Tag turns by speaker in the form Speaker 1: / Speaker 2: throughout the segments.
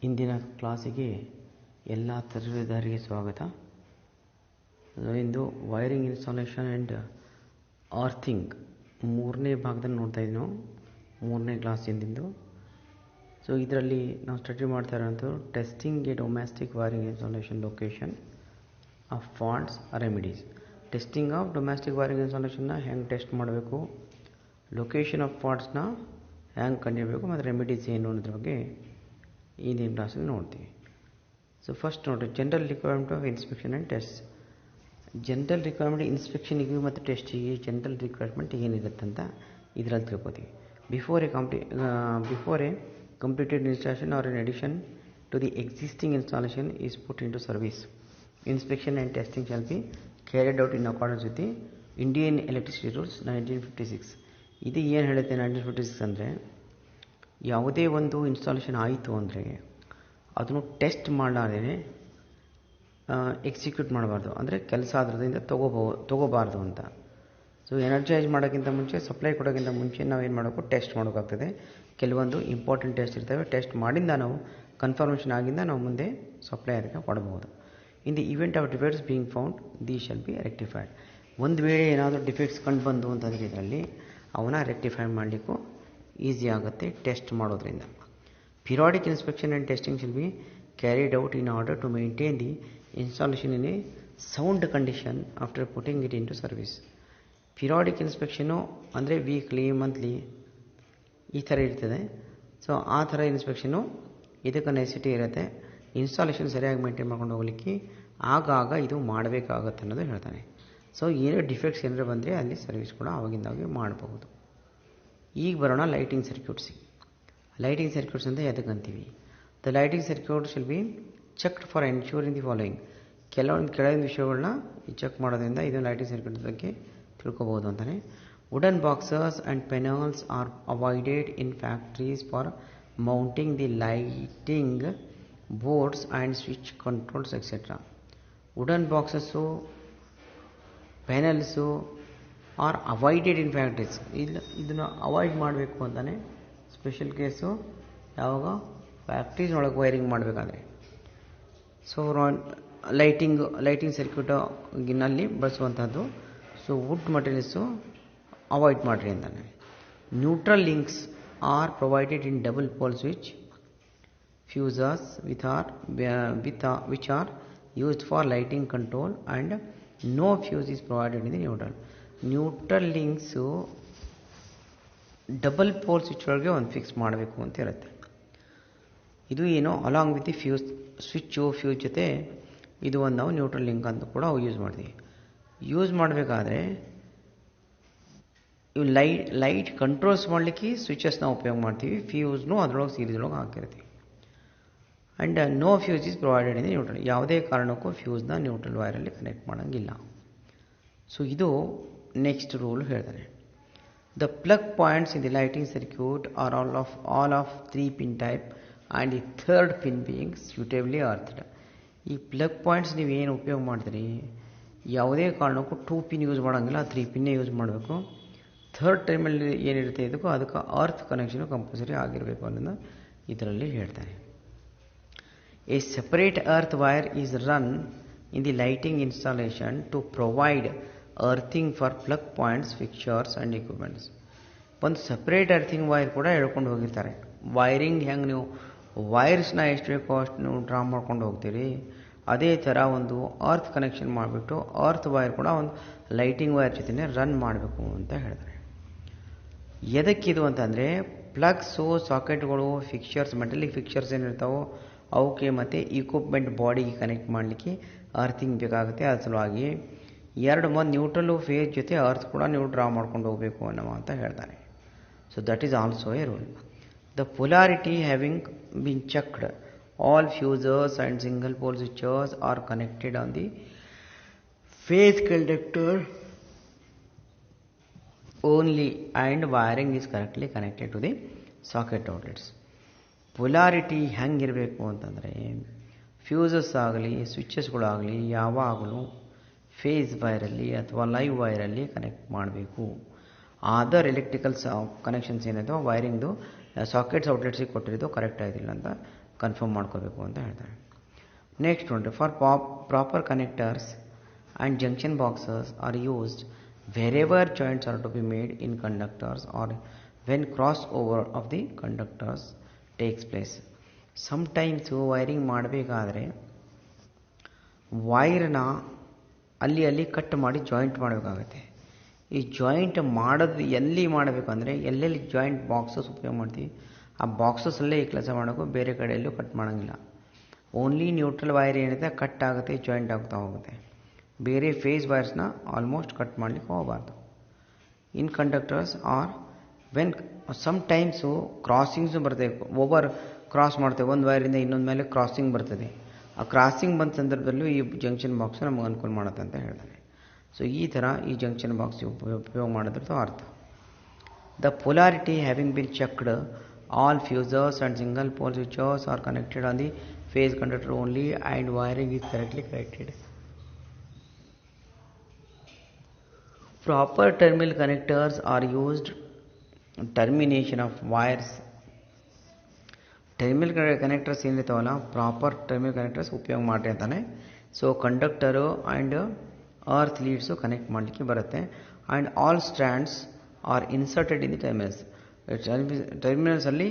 Speaker 1: ಇಂದಿನ ಕ್ಲಾಸಿಗೆ ಎಲ್ಲ ತರಬೇತುದಾರರಿಗೆ ಸ್ವಾಗತ. ಇಂದು ವೈರಿಂಗ್ ಇನ್ಸ್ಟಾಲೇಷನ್ ಆ್ಯಂಡ್ ಅರ್ಥಿಂಗ್ ಮೂರನೇ ಭಾಗದಲ್ಲಿ ನೋಡ್ತಾ ಇದ್ದೀವಿ ನಾವು, ಮೂರನೇ ಕ್ಲಾಸಿಂದು. ಸೊ ಇದರಲ್ಲಿ ನಾವು ಸ್ಟಡಿ ಮಾಡ್ತಾ ಇರೋಂಥ testing a domestic wiring installation location of faults remedies. Testing of domestic wiring ಇನ್ಸ್ಟಾಲೇಷನ್ನ ಹೆಂಗೆ ಟೆಸ್ಟ್ ಮಾಡಬೇಕು, ಲೊಕೇಶನ್ ಆಫ್ ಫಾಲ್ಟ್ಸ್ನ ಹೆಂಗೆ ಕಂಡುಹಿಡಬೇಕು ಮತ್ತು ರೆಮಿಡೀಸ್ ಏನು ಅನ್ನೋದ್ರ ಬಗ್ಗೆ ಇಂದಿನ ಕ್ಲಾಸಲ್ಲಿ ನೋಡ್ತೀವಿ. ಸೊ ಫಸ್ಟ್ ನೋಡಿರಿ, general requirement of inspection and test. General requirement ಇನ್ಸ್ಪೆಕ್ಷನಿಗೆ ಮತ್ತು ಟೆಸ್ಟಿಗೆ ಜನರಲ್ ರಿಕ್ವೈರ್ಮೆಂಟ್ ಏನಿರುತ್ತಂತ ಇದರಲ್ಲಿ ತಿಳ್ಕೊತೀವಿ. Before a completed installation or in addition to the existing installation is put into service, inspection and testing shall be carried out in accordance with the Indian Electricity Rules 1956. ಇದು ಏನು ಹೇಳುತ್ತೆ 1956 ಅಂದರೆ, ಯಾವುದೇ ಒಂದು installation ಆಯಿತು ಅಂದರೆ ಅದನ್ನು ಟೆಸ್ಟ್ ಮಾಡಲಾರ್ದೇ ಎಕ್ಸಿಕ್ಯೂಟ್ ಮಾಡಬಾರ್ದು, ಅಂದರೆ ಕೆಲಸ ಅದರಿಂದ ತಗೋಬಾರ್ದು ಅಂತ. ಸೊ ಎನರ್ಜೈಸ್ ಮಾಡೋಕ್ಕಿಂತ ಮುಂಚೆ, ಸಪ್ಲೈ ಕೊಡೋಕ್ಕಿಂತ ಮುಂಚೆ ನಾವೇನು ಮಾಡಬೇಕು, ಟೆಸ್ಟ್ ಮಾಡೋಕ್ಕಾಗ್ತದೆ. ಕೆಲವೊಂದು ಇಂಪಾರ್ಟೆಂಟ್ ಟೆಸ್ಟ್ ಇರ್ತವೆ, ಟೆಸ್ಟ್ ಮಾಡಿಂದ ನಾವು ಕನ್ಫರ್ಮೇಷನ್ ಆಗಿಂದ ನಾವು ಮುಂದೆ ಸಪ್ಲೈ ಅದಕ್ಕೆ ಕೊಡಬಹುದು. ಇನ್ the event of defects being found, the shall be rectified. ಒಂದು ವೇಳೆ ಏನಾದರೂ ಡಿಫೆಕ್ಟ್ಸ್ ಕಂಡು ಬಂದು ಅಂತಂದರೆ ಇದರಲ್ಲಿ ಅವನ್ನ ರೆಕ್ಟಿಫೈ ಮಾಡಲಿಕ್ಕೂ ಈಸಿ ಆಗುತ್ತೆ ಟೆಸ್ಟ್ ಮಾಡೋದ್ರಿಂದ. Periodic inspection and testing shall be carried out in order to maintain the installation in a sound condition after putting it into service. Periodic inspection ಅಂದರೆ ವೀಕ್ಲಿ, ಮಂತ್ಲಿ ಈ ಥರ ಇರ್ತದೆ. So ಆ ಥರ ಇನ್ಸ್ಪೆಕ್ಷನು ಇದಕ್ಕೆ necessity ಇರುತ್ತೆ. Installation ಸರಿಯಾಗಿ maintain ಮಾಡ್ಕೊಂಡು ಹೋಗ್ಲಿಕ್ಕೆ ಆಗಾಗ ಇದು ಮಾಡಬೇಕಾಗತ್ತೆ ಅನ್ನೋದು ಹೇಳ್ತಾನೆ. ಸೊ ಏನೋ ಡಿಫೆಕ್ಟ್ಸ್ ಏನಾದ್ರು ಬಂದರೆ ಅಲ್ಲಿ ಸರ್ವಿಸ್ ಕೂಡ ಆವಾಗಿಂದಾಗಿ ಮಾಡಬಹುದು. ಈಗ ಬರೋಣ ಲೈಟಿಂಗ್ ಸರ್ಕ್ಯೂಟ್ಸಿಗೆ. ಲೈಟಿಂಗ್ ಸರ್ಕ್ಯೂಟ್ಸ್ ಅಂತ ಎದಕ್ಕೆ ಅಂತೀವಿ? The lighting circuit shall be checked for ensuring the following. ಕೆಳಗಿನ ವಿಷಯಗಳನ್ನ ಚೆಕ್ ಮಾಡೋದ್ರಿಂದ ಇದು ಲೈಟಿಂಗ್ ಸರ್ಕ್ಯೂಟ್ ಬಗ್ಗೆ ತಿಳ್ಕೊಬೋದು ಅಂತಾನೆ. Wooden boxes and panels are avoided in factories for mounting the lighting boards and switch controls etc. Wooden boxes, panels are avoided in factories. ಇದನ್ನು avoid ಮಾಡಬೇಕು ಅಂತಾನೆ. ಸ್ಪೆಷಲ್ ಕೇಸು ಯಾವಾಗ ಫ್ಯಾಕ್ಟ್ರೀಸ್ ಒಳಗೆ ವೈರಿಂಗ್ ಮಾಡಬೇಕಾದ್ರೆ. So lighting ಸರ್ಕ್ಯೂಟ್ನಲ್ಲಿ ಬಳಸುವಂಥದ್ದು. So wood materials avoid ಮಾಡಿರಿ ಅಂತಾನೆ. Neutral links are provided in double pole switch fuses which are used for lighting control and no fuse is provided in the neutral. Neutral links double pole switch ಒಳಗೆ ಒಂದು fix ಮಾಡಬೇಕು ಅಂತ ಇರುತ್ತೆ. ಇದು ಏನು along with the fuse ಜೊತೆ ಇದು ಒಂದು ನಾವು ನ್ಯೂಟ್ರಲ್ ಲಿಂಕ್ ಅಂತ ಕೂಡ ಯೂಸ್ ಮಾಡ್ತೀವಿ. ಯೂಸ್ ಮಾಡಬೇಕಾದ್ರೆ ಇವು ಲೈಟ್ ಕಂಟ್ರೋಲ್ಸ್ ಮಾಡಲಿಕ್ಕೆ ಸ್ವಿಚಸ್ನ ಉಪಯೋಗ ಮಾಡ್ತೀವಿ. ಫ್ಯೂಸ್ನು ಅದರೊಳಗೆ ಸೀರೀಸ್ನೊಳಗೆ ಹಾಕಿರ್ತೀವಿ. And no fuse is provided in neutral. ಯಾವುದೇ ಕಾರಣಕ್ಕೂ ಫ್ಯೂಸ್ನ ನ್ಯೂಟ್ರಲ್ ವೈರಲ್ಲಿ ಕನೆಕ್ಟ್ ಮಾಡೋಂಗಿಲ್ಲ. ಸೊ ಇದು ನೆಕ್ಸ್ಟ್ ರೂಲ್ ಹೇಳ್ತಾನೆ. The plug points in the lighting circuit are all of 3 pin type and the third pin being suitably earthed. ಈ plug points ನೀವು ಏನು ಉಪಯೋಗ ಮಾಡ್ತೀರಿ, ಯಾವುದೇ ಕಾರಣಕ್ಕೂ 2 pin ಯೂಸ್ ಮಾಡೋಂಗಿಲ್ಲ, 3 pin ಯೂಸ್ ಮಾಡಬೇಕು. ಥರ್ಡ್ ಟೈಮಲ್ಲಿ ಏನಿರುತ್ತೆ ಇದಕ್ಕೂ ಅದಕ್ಕೆ ಅರ್ತ್ ಕನೆಕ್ಷನು ಕಂಪಲ್ಸರಿ ಆಗಿರಬೇಕು ಅನ್ನೋದು ಇದರಲ್ಲಿ ಹೇಳ್ತಾರೆ. A separate earth wire is run in the lighting installation to provide earthing for plug points, fixtures and equipments. ಒಂದು ಸಪ್ರೇಟ್ ಅರ್ಥಿಂಗ್ ವೈರ್ ಕೂಡ ಹೇಳ್ಕೊಂಡು ಹೋಗಿರ್ತಾರೆ. ವೈರಿಂಗ್ ಹೆಂಗೆ ನೀವು ವೈರ್ಸ್ನ ಎಷ್ಟು ಬೇಕೋ ಅಷ್ಟು ನೀವು ಡ್ರಾ ಮಾಡ್ಕೊಂಡು ಹೋಗ್ತೀರಿ, ಅದೇ ಥರ ಒಂದು ಅರ್ತ್ ಕನೆಕ್ಷನ್ ಮಾಡಿಬಿಟ್ಟು ಅರ್ತ್ ವೈರ್ ಕೂಡ ಒಂದು ಲೈಟಿಂಗ್ ವೈರ್ ಜೊತೆ ರನ್ ಮಾಡಬೇಕು ಅಂತ ಹೇಳ್ತಾರೆ. ಎದಕ್ಕಿದು ಅಂತಂದರೆ ಪ್ಲಗ್ಸು, ಸಾಕೆಟ್ಗಳು, ಫಿಕ್ಚರ್ಸ್, ಮೆಟಲಿಕ್ ಫಿಕ್ಚರ್ಸ್ ಏನಿರ್ತಾವೋ ಅವಕ್ಕೆ ಮತ್ತು ಇಕ್ವಿಪ್ಮೆಂಟ್ ಬಾಡಿಗೆ ಕನೆಕ್ಟ್ ಮಾಡಲಿಕ್ಕೆ ಅರ್ಥಿಂಗ್ ಬೇಕಾಗುತ್ತೆ. ಅದ್ರ ಸಲುವಾಗಿ 2 ನ್ಯೂಟ್ರಲ್ಲು ಫೇಸ್ ಜೊತೆ ಅರ್ತ್ ಕೂಡ ನೀವು ಡ್ರಾ ಮಾಡ್ಕೊಂಡು ಹೋಗಬೇಕು ಅನ್ನೋ ಅಂತ ಹೇಳ್ತಾರೆ. So that is also A rule. The polarity having bean checked, all fuses and single pole switches are connected on the phase conductor only and wiring is correctly connected to the socket outlets. Polarity ಹೆಂಗಿರಬೇಕು ಅಂತಂದರೆ, fuses ಆಗಲಿ ಸ್ವಿಚಸ್ಗಳಾಗಲಿ ಯಾವಾಗಲೂ phase ವೈರಲ್ಲಿ ಅಥವಾ live ವೈರಲ್ಲಿ connect ಮಾಡಬೇಕು. Other electrical connections ಏನಿದೆ ವೈರಿಂಗ್ದು ಸಾಕೆಟ್ಸ್ ಔಟ್ಲೆಟ್ಸಿಗೆ ಕೊಟ್ಟಿರೋದು ಕರೆಕ್ಟ್ ಆಗಿಲ್ಲ ಅಂತ ಕನ್ಫರ್ಮ್ ಮಾಡ್ಕೋಬೇಕು ಅಂತ ಹೇಳ್ತಾರೆ. ನೆಕ್ಸ್ಟ್ ನೋಡಿ, for proper connectors and junction boxes are used wherever joints are to be made in conductors or when cross over of the conductors takes place. Sometimes wiring ಮಾಡಬೇಕಾದ್ರೆ ವೈರ್ನ ಅಲ್ಲಿ ಕಟ್ ಮಾಡಿ ಜಾಯಿಂಟ್ ಮಾಡಬೇಕಾಗುತ್ತೆ. ಈ ಜಾಯಿಂಟ್ ಮಾಡೋದು ಎಲ್ಲಿ ಮಾಡಬೇಕು ಅಂದರೆ, ಎಲ್ಲೆಲ್ಲಿ ಜಾಯಿಂಟ್ ಬಾಕ್ಸಸ್ ಉಪಯೋಗ ಮಾಡ್ತೀವಿ ಆ ಬಾಕ್ಸಸ್ಸಲ್ಲೇ ಈ ಕೆಲಸ ಮಾಡೋಕ್ಕೂ, ಬೇರೆ ಕಡೆಯಲ್ಲೂ ಕಟ್ ಮಾಡೋಂಗಿಲ್ಲ. ಓನ್ಲಿ ನ್ಯೂಟ್ರಲ್ ವೈರ್ ಏನಿದೆ ಕಟ್ ಆಗುತ್ತೆ, ಜಾಯಿಂಟ್ ಆಗ್ತಾ ಹೋಗುತ್ತೆ. ಬೇರೆ ಫೇಸ್ ವೈರ್ಸ್ನ ಆಲ್ಮೋಸ್ಟ್ ಕಟ್ ಮಾಡಲಿಕ್ಕೆ ಹೋಗಬಾರ್ದು. ಇನ್ ಕಂಡಕ್ಟರ್ಸ್ ಆರ್ ವೆನ್ ಸಮ್ಟೈಮ್ಸು ಕ್ರಾಸಿಂಗ್ಸು ಬರ್ತದೆ, ಓವರ್ ಕ್ರಾಸ್ ಮಾಡ್ತೇವೆ, ಒಂದು ವೈರಿಂದ ಇನ್ನೊಂದು ಮೇಲೆ ಕ್ರಾಸಿಂಗ್ ಬರ್ತದೆ. ಆ ಕ್ರಾಸಿಂಗ್ ಬಂದ ಸಂದರ್ಭದಲ್ಲೂ ಈ ಜಂಕ್ಷನ್ ಬಾಕ್ಸ್ ನಮಗೆ ಅನುಕೂಲ ಮಾಡುತ್ತೆ ಅಂತ ಹೇಳ್ತಾರೆ. ಸೊ ಈ ಥರ ಈ ಜಂಕ್ಷನ್ ಬಾಕ್ಸ್ ಉಪಯೋಗ ಮಾಡೋದ್ರದ್ದು ಅರ್ಥ. The polarity having been checked, all fuses and single pole ಸ್ವಿಚರ್ಸ್ are connected on the phase conductor only and wiring is correctly connected. Proper terminal connectors are used termination of wires. Terminal connectors ಏನಿರ್ತಾವಲ್ಲ, proper terminal connectors ಉಪಯೋಗ ಮಾಡಿರಿ ಅಂತಾನೆ. So conductor and earth leads connect ಮಾಡಲಿಕ್ಕೆ ಬರುತ್ತೆ. And all strands are inserted in the terminals. ಟರ್ಮಿನಲ್ಸಲ್ಲಿ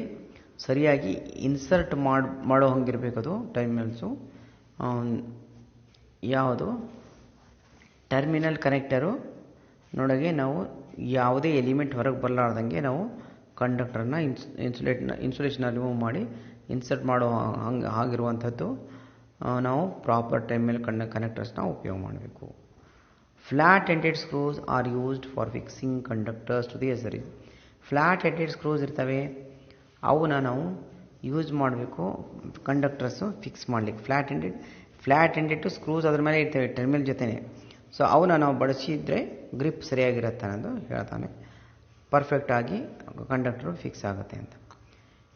Speaker 1: ಸರಿಯಾಗಿ insert ಮಾಡೋ ಹಂಗಿರಬೇಕು ಅದು ಟರ್ಮಿನಲ್ಸು. ಯಾವುದು ಟರ್ಮಿನಲ್ ಕನೆಕ್ಟರು ನೋಡೋಗೆ ನಾವು ಯಾವುದೇ ಎಲಿಮೆಂಟ್ ಹೊರಗೆ ಬರಲಾರ್ದಂಗೆ ನಾವು ಕಂಡಕ್ಟರ್ನ ಇನ್ಸುಲೇಷನ್ನ ರಿಮೂವ್ ಮಾಡಿ ಇನ್ಸರ್ಟ್ ಮಾಡೋ ಹಾಗಿರುವಂಥದ್ದು ನಾವು ಪ್ರಾಪರ್ ಟರ್ಮಿನಲ್ ಕನೆಕ್ಟರ್ಸ್ನ ಉಪಯೋಗ ಮಾಡಬೇಕು. Flat ended screws are used for fixing conductors to the accessories. Flat ended screws ಇರ್ತವೆ, ಅವನ್ನ ನಾವು ಯೂಸ್ ಮಾಡಬೇಕು ಕಂಡಕ್ಟರ್ಸು ಫಿಕ್ಸ್ ಮಾಡಲಿಕ್ಕೆ. ಫ್ಲ್ಯಾಟ್ ಎಂಡೆಡ್ ಸ್ಕ್ರೂಸ್ ಅದ್ರ ಮೇಲೆ ಇರ್ತವೆ ಟರ್ಮಿನಲ್ ಜೊತೆನೆ. ಸೊ ಅವನ್ನ ನಾವು ಬಳಸಿದರೆ ಗ್ರಿಪ್ ಸರಿಯಾಗಿರುತ್ತೆ ಅನ್ನೋದು ಹೇಳ್ತಾನೆ. ಪರ್ಫೆಕ್ಟಾಗಿ ಕಂಡಕ್ಟರು ಫಿಕ್ಸ್ ಆಗುತ್ತೆ ಅಂತ.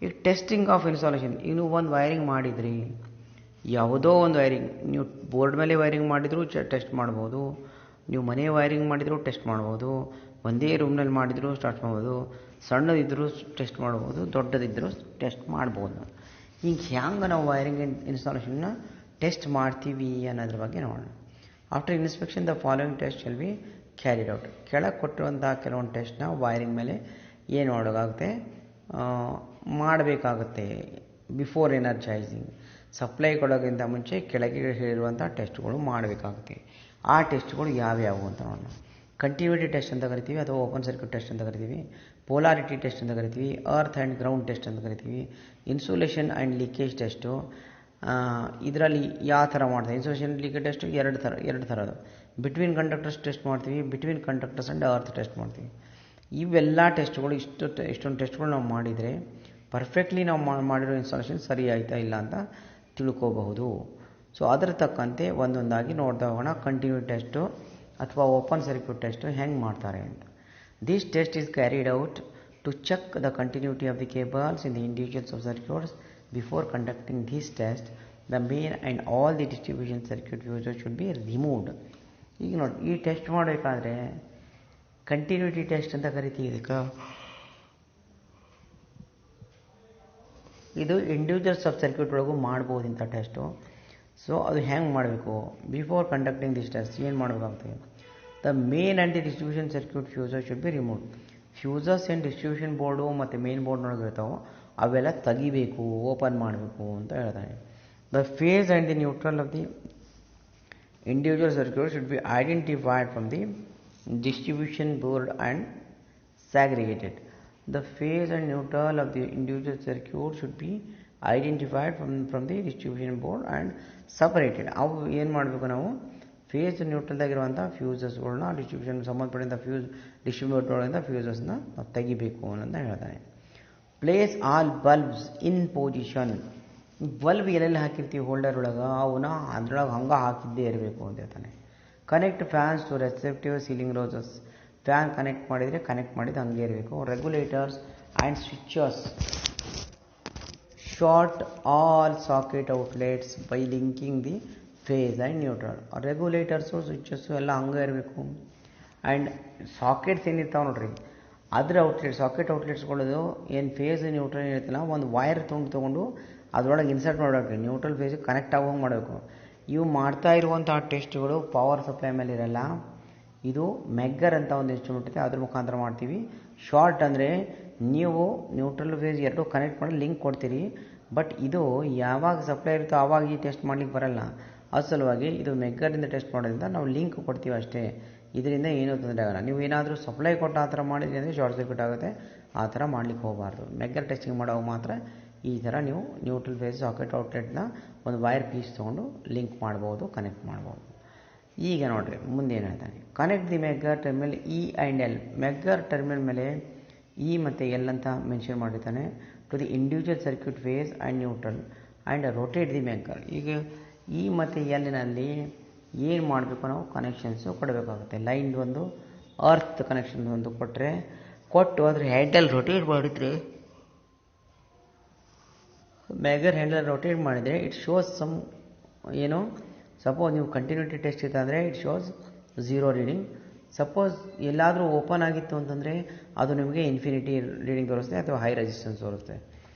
Speaker 1: ಈಗ ಟೆಸ್ಟಿಂಗ್ ಆಫ್ ಇನ್ಸ್ಟಾಲೇಷನ್, ಇನ್ನು ಒಂದು ವೈರಿಂಗ್ ಮಾಡಿದ್ರಿ, ಯಾವುದೋ ಒಂದು ವೈರಿಂಗ್, ನೀವು ಬೋರ್ಡ್ ಮೇಲೆ ವೈರಿಂಗ್ ಮಾಡಿದರೂ ಟೆಸ್ಟ್ ಮಾಡ್ಬೋದು, ನೀವು ಮನೆ ವೈರಿಂಗ್ ಮಾಡಿದರೂ ಟೆಸ್ಟ್ ಮಾಡ್ಬೋದು, ಒಂದೇ ರೂಮ್ನಲ್ಲಿ ಮಾಡಿದರೂ ಸ್ಟಾರ್ಟ್ ಮಾಡ್ಬೋದು, ಸಣ್ಣದಿದ್ದರೂ ಟೆಸ್ಟ್ ಮಾಡ್ಬೋದು, ದೊಡ್ಡದಿದ್ದರೂ ಟೆಸ್ಟ್ ಮಾಡ್ಬೋದು. ಈಗ ಹ್ಯಾಂಗೆ ನಾವು ವೈರಿಂಗ್ ಇನ್ಸ್ಟಾಲೇಷನ್ನ ಟೆಸ್ಟ್ ಮಾಡ್ತೀವಿ ಅನ್ನೋದ್ರ ಬಗ್ಗೆ ನೋಡೋಣ. After inspection the following test shall B carried out. ಕೆಳಗೆ ಕೊಟ್ಟಿರುವಂಥ ಕೆಲವೊಂದು ಟೆಸ್ಟ್ನ ವೈರಿಂಗ್ ಮೇಲೆ ಏನು ಮಾಡೋಕ್ಕಾಗುತ್ತೆ, ಮಾಡಬೇಕಾಗುತ್ತೆ. ಬಿಫೋರ್ ಎನರ್ಜೈಸಿಂಗ್, ಸಪ್ಲೈ ಕೊಡೋಕ್ಕಿಂತ ಮುಂಚೆ ಕೆಳಗೆ ಹೇಳಿರುವಂಥ ಟೆಸ್ಟ್ಗಳು ಮಾಡಬೇಕಾಗುತ್ತೆ. ಆ ಟೆಸ್ಟ್ಗಳು ಯಾವ್ಯಾವು ಅಂತ ನೋಡೋಣ. ಕಂಟಿನ್ಯೂಟಿ ಟೆಸ್ಟ್ ಅಂತ ಕರಿತೀವಿ, ಅಥವಾ ಓಪನ್ ಸರ್ಕ್ಯೂಟ್ ಟೆಸ್ಟ್ ಅಂತ ಕರಿತೀವಿ. ಪೋಲಾರಿಟಿ ಟೆಸ್ಟ್ ಅಂತ ಕರಿತೀವಿ. ಅರ್ತ್ ಆ್ಯಂಡ್ ಗ್ರೌಂಡ್ ಟೆಸ್ಟ್ ಅಂತ ಕರಿತೀವಿ. ಇನ್ಸುಲೇಷನ್ ಆ್ಯಂಡ್ ಲೀಕೇಜ್ ಟೆಸ್ಟು, ಇದರಲ್ಲಿ ಯಾವ ಥರ ಮಾಡ್ತೀವಿ? ಇನ್ಸುಲೇಷನ್ ಲೀಕೇಜ್ ಟೆಸ್ಟು ಎರಡು ಥರದ್ದು. ಬಿಟ್ವೀನ್ ಕಂಡಕ್ಟರ್ಸ್ ಟೆಸ್ಟ್ ಮಾಡ್ತೀವಿ, between conductors and earth test ಮಾಡ್ತೀವಿ. ಇವೆಲ್ಲ ಟೆಸ್ಟ್ಗಳು ಇಷ್ಟೊಂದು ಟೆಸ್ಟ್ಗಳು ನಾವು ಮಾಡಿದರೆ ಪರ್ಫೆಕ್ಟ್ಲಿ ನಾವು ಮಾಡಿರೋ ಇನ್ಸ್ಟಾಲೇಷನ್ ಸರಿ ಆಯ್ತಾ ಇಲ್ಲ ಅಂತ ತಿಳ್ಕೋಬಹುದು. ಸೊ ಅದರ ತಕ್ಕಂತೆ ಒಂದೊಂದಾಗಿ ನೋಡ್ತಾ ಹೋಗೋಣ. ಕಂಟಿನ್ಯೂ ಟೆಸ್ಟು ಅಥವಾ ಓಪನ್ ಸರ್ಕ್ಯೂಟ್ ಟೆಸ್ಟು ಹೆಂಗೆ ಮಾಡ್ತಾರೆ ಅಂತ. This test is carried out to check the continuity of the cables in the individual sub circuits. Before conducting this test, the main and all the distribution circuit fuses should be removed. ಈಗ ನೋಡಿ, ಈ test ಮಾಡಬೇಕಾದ್ರೆ continuity test ಅಂತ ಕರಿತೀವಿ ಇದಕ್ಕೆ. ಇದು individual ಸಬ್ circuit ಒಳಗೂ ಮಾಡ್ಬೋದು ಇಂಥ ಟೆಸ್ಟು. ಸೊ ಅದು ಹೆಂಗೆ ಮಾಡಬೇಕು? ಬಿಫೋರ್ ಕಂಡಕ್ಟಿಂಗ್ ದಿಸ್ ಟೆಸ್ಟ್ ಏನು ಮಾಡಬೇಕಾಗ್ತದೆ? The main and the distribution circuit fuses should be remove. Fuses ಏನು ಡಿಸ್ಟ್ರಿಬ್ಯೂಷನ್ ಬೋರ್ಡು ಮತ್ತು ಮೇನ್ ಬೋರ್ಡ್ನೊಳಗೆ ಇರ್ತಾವೆ ಅವೆಲ್ಲ ತೆಗಿಬೇಕು, ಓಪನ್ ಮಾಡಬೇಕು ಅಂತ ಹೇಳ್ತಾರೆ. The phase and the neutral of the individual circuit should be identified from the distribution board and segregated. The phase and neutral of the individual circuit should be identified from the distribution board and separated. ಅವು ಏನು ಮಾಡಬೇಕು, ನಾವು face ನ್ಯೂಟ್ರಲ್ದಾಗಿರುವಂಥ ಫ್ಯೂಸಸ್ಗಳನ್ನ distribution ಸಂಬಂಧಪಟ್ಟಂಥ ಡಿಸ್ಟ್ರಿಬ್ಯೂಟರ್ಗಳಿಂದ ಫ್ಯೂಸಸ್ನ ನಾವು ತೆಗಿಬೇಕು ಅನ್ನೋದನ್ನ ಹೇಳ್ತಾನೆ. Place all bulbs ಇನ್ position. Bulb ಎಲ್ಲೆಲ್ಲಿ ಹಾಕಿರ್ತೀವಿ ಹೋಲ್ಡರ್ ಒಳಗೆ, ಅವನ್ನ ಅದ್ರೊಳಗೆ ಹಂಗೆ ಹಾಕಿದ್ದೇ ಇರಬೇಕು ಅಂತ ಹೇಳ್ತಾನೆ. Connect fans to receptive ceiling roses. Fan connect ಮಾಡಿದರೆ ಕನೆಕ್ಟ್ ಮಾಡಿದ್ದು ಹಂಗೆ ಇರಬೇಕು. Regulators and switches short all socket outlets by linking the phase and neutral. Regulators switches ಎಲ್ಲ ಹಂಗೆ ಇರಬೇಕು. ಆ್ಯಂಡ್ ಸಾಕೆಟ್ಸ್ ಏನಿರ್ತಾವೆ ನೋಡ್ರಿ, ಅದರ ಸಾಕೆಟ್ ಔಟ್ಲೆಟ್ಸ್ಗಳದು ಏನು ಫೇಸ್ ನ್ಯೂಟ್ರಲ್ ಇರುತ್ತಲ್ಲ, ಒಂದು ವೈರ್ ತೊಗೊಂಡು ಅದರೊಳಗೆ ಇನ್ಸರ್ಟ್ ಮಾಡಬೇಕು, ನ್ಯೂಟ್ರಲ್ ಫೇಸಿಗೆ ಕನೆಕ್ಟ್ ಆಗೋಂಗೆ ಮಾಡಬೇಕು. ಇವು ಮಾಡ್ತಾ ಇರುವಂತಹ ಟೆಸ್ಟ್ಗಳು ಪವರ್ ಸಪ್ಲೈ ಮೇಲೆ ಇರಲ್ಲ. ಇದು ಮೆಗ್ಗರ್ ಅಂತ ಒಂದು ಇನ್ಸ್ಟ್ರೂಮೆಂಟ್ ಇದೆ, ಅದ್ರ ಮುಖಾಂತರ ಮಾಡ್ತೀವಿ. ಶಾರ್ಟ್ ಅಂದರೆ ನೀವು ನ್ಯೂಟ್ರಲ್ ಫೇಸ್ ಎರಡೂ ಕನೆಕ್ಟ್ ಮಾಡಿ ಲಿಂಕ್ ಕೊಡ್ತೀರಿ, ಬಟ್ ಇದು ಯಾವಾಗ ಸಪ್ಲೈ ಇರುತ್ತೋ ಆವಾಗ ಈ ಟೆಸ್ಟ್ ಮಾಡ್ಲಿಕ್ಕೆ ಬರಲ್ಲ. ಅದು ಸಲುವಾಗಿ ಇದು ಮೆಗ್ಗರಿಂದ ಟೆಸ್ಟ್ ಮಾಡೋದ್ರಿಂದ ನಾವು ಲಿಂಕ್ ಕೊಡ್ತೀವಿ ಅಷ್ಟೇ. ಇದರಿಂದ ಏನೂ ತೊಂದರೆ ಆಗಲ್ಲ. ನೀವು ಏನಾದರೂ ಸಪ್ಲೈ ಕೊಟ್ಟು ಆ ಥರ ಮಾಡಿದ್ರಿ ಅಂದರೆ ಶಾರ್ಟ್ ಸರ್ಕ್ಯೂಟ್ ಆಗುತ್ತೆ. ಆ ಥರ ಮಾಡ್ಲಿಕ್ಕೆ ಹೋಗಬಾರ್ದು. ಮೆಗ್ಗರ್ ಟೆಸ್ಟಿಂಗ್ ಮಾಡೋವಾಗ ಮಾತ್ರ ಈ ಥರ ನೀವು ನ್ಯೂಟ್ರಲ್ ಫೇಸ್ ಸಾಕೆಟ್ ಔಟ್ಲೆಟ್ನ ಒಂದು ವೈರ್ ಪೀಸ್ ತೊಗೊಂಡು ಲಿಂಕ್ ಮಾಡ್ಬೋದು, ಕನೆಕ್ಟ್ ಮಾಡ್ಬೋದು. ಈಗ ನೋಡಿರಿ ಮುಂದೆ ಏನು ಹೇಳ್ತಾನೆ. Connect the megger terminal E and L. Megger terminal ಮೇಲೆ ಇ ಮತ್ತು ಎಲ್ ಅಂತ ಮೆನ್ಷನ್ ಮಾಡಿರ್ತಾನೆ. To the individual circuit phase and neutral and rotate the megger. ಈಗ ಇ ಮತ್ತು ಎಲ್ನಲ್ಲಿ ಏನು ಮಾಡಬೇಕು, ನಾವು ಕನೆಕ್ಷನ್ಸು ಕೊಡಬೇಕಾಗುತ್ತೆ. ಲೈನ್ ಒಂದು ಅರ್ತ್ ಕನೆಕ್ಷನ್ ಒಂದು ಕೊಟ್ಟು ಅದ್ರ ಹ್ಯಾಂಡಲ್ ರೊಟೇಟ್ ಮಾಡಿದರೆ, ಮೆಗ್ಗರ್ ಹ್ಯಾಂಡಲ್ ರೊಟೇಟ್ ಮಾಡಿದರೆ ಇಟ್ ಶೋಸ್ ಸಮ್ ಏನು, ಸಪೋಸ್ ನೀವು ಕಂಟಿನ್ಯೂಟಿ ಟೆಸ್ಟ್ ಇತ್ತು ಅಂದರೆ ಇಟ್ ಶೋಸ್ 0 ರೀಡಿಂಗ್. ಸಪೋಸ್ ಎಲ್ಲಾದರೂ ಓಪನ್ ಆಗಿತ್ತು ಅಂತಂದರೆ ಅದು ನಿಮಗೆ ಇನ್ಫಿನಿಟಿ ರೀಡಿಂಗ್ ತೋರಿಸುತ್ತೆ ಅಥವಾ ಹೈ ರೆಸಿಸ್ಟೆನ್ಸ್ ತೋರಿಸುತ್ತೆ.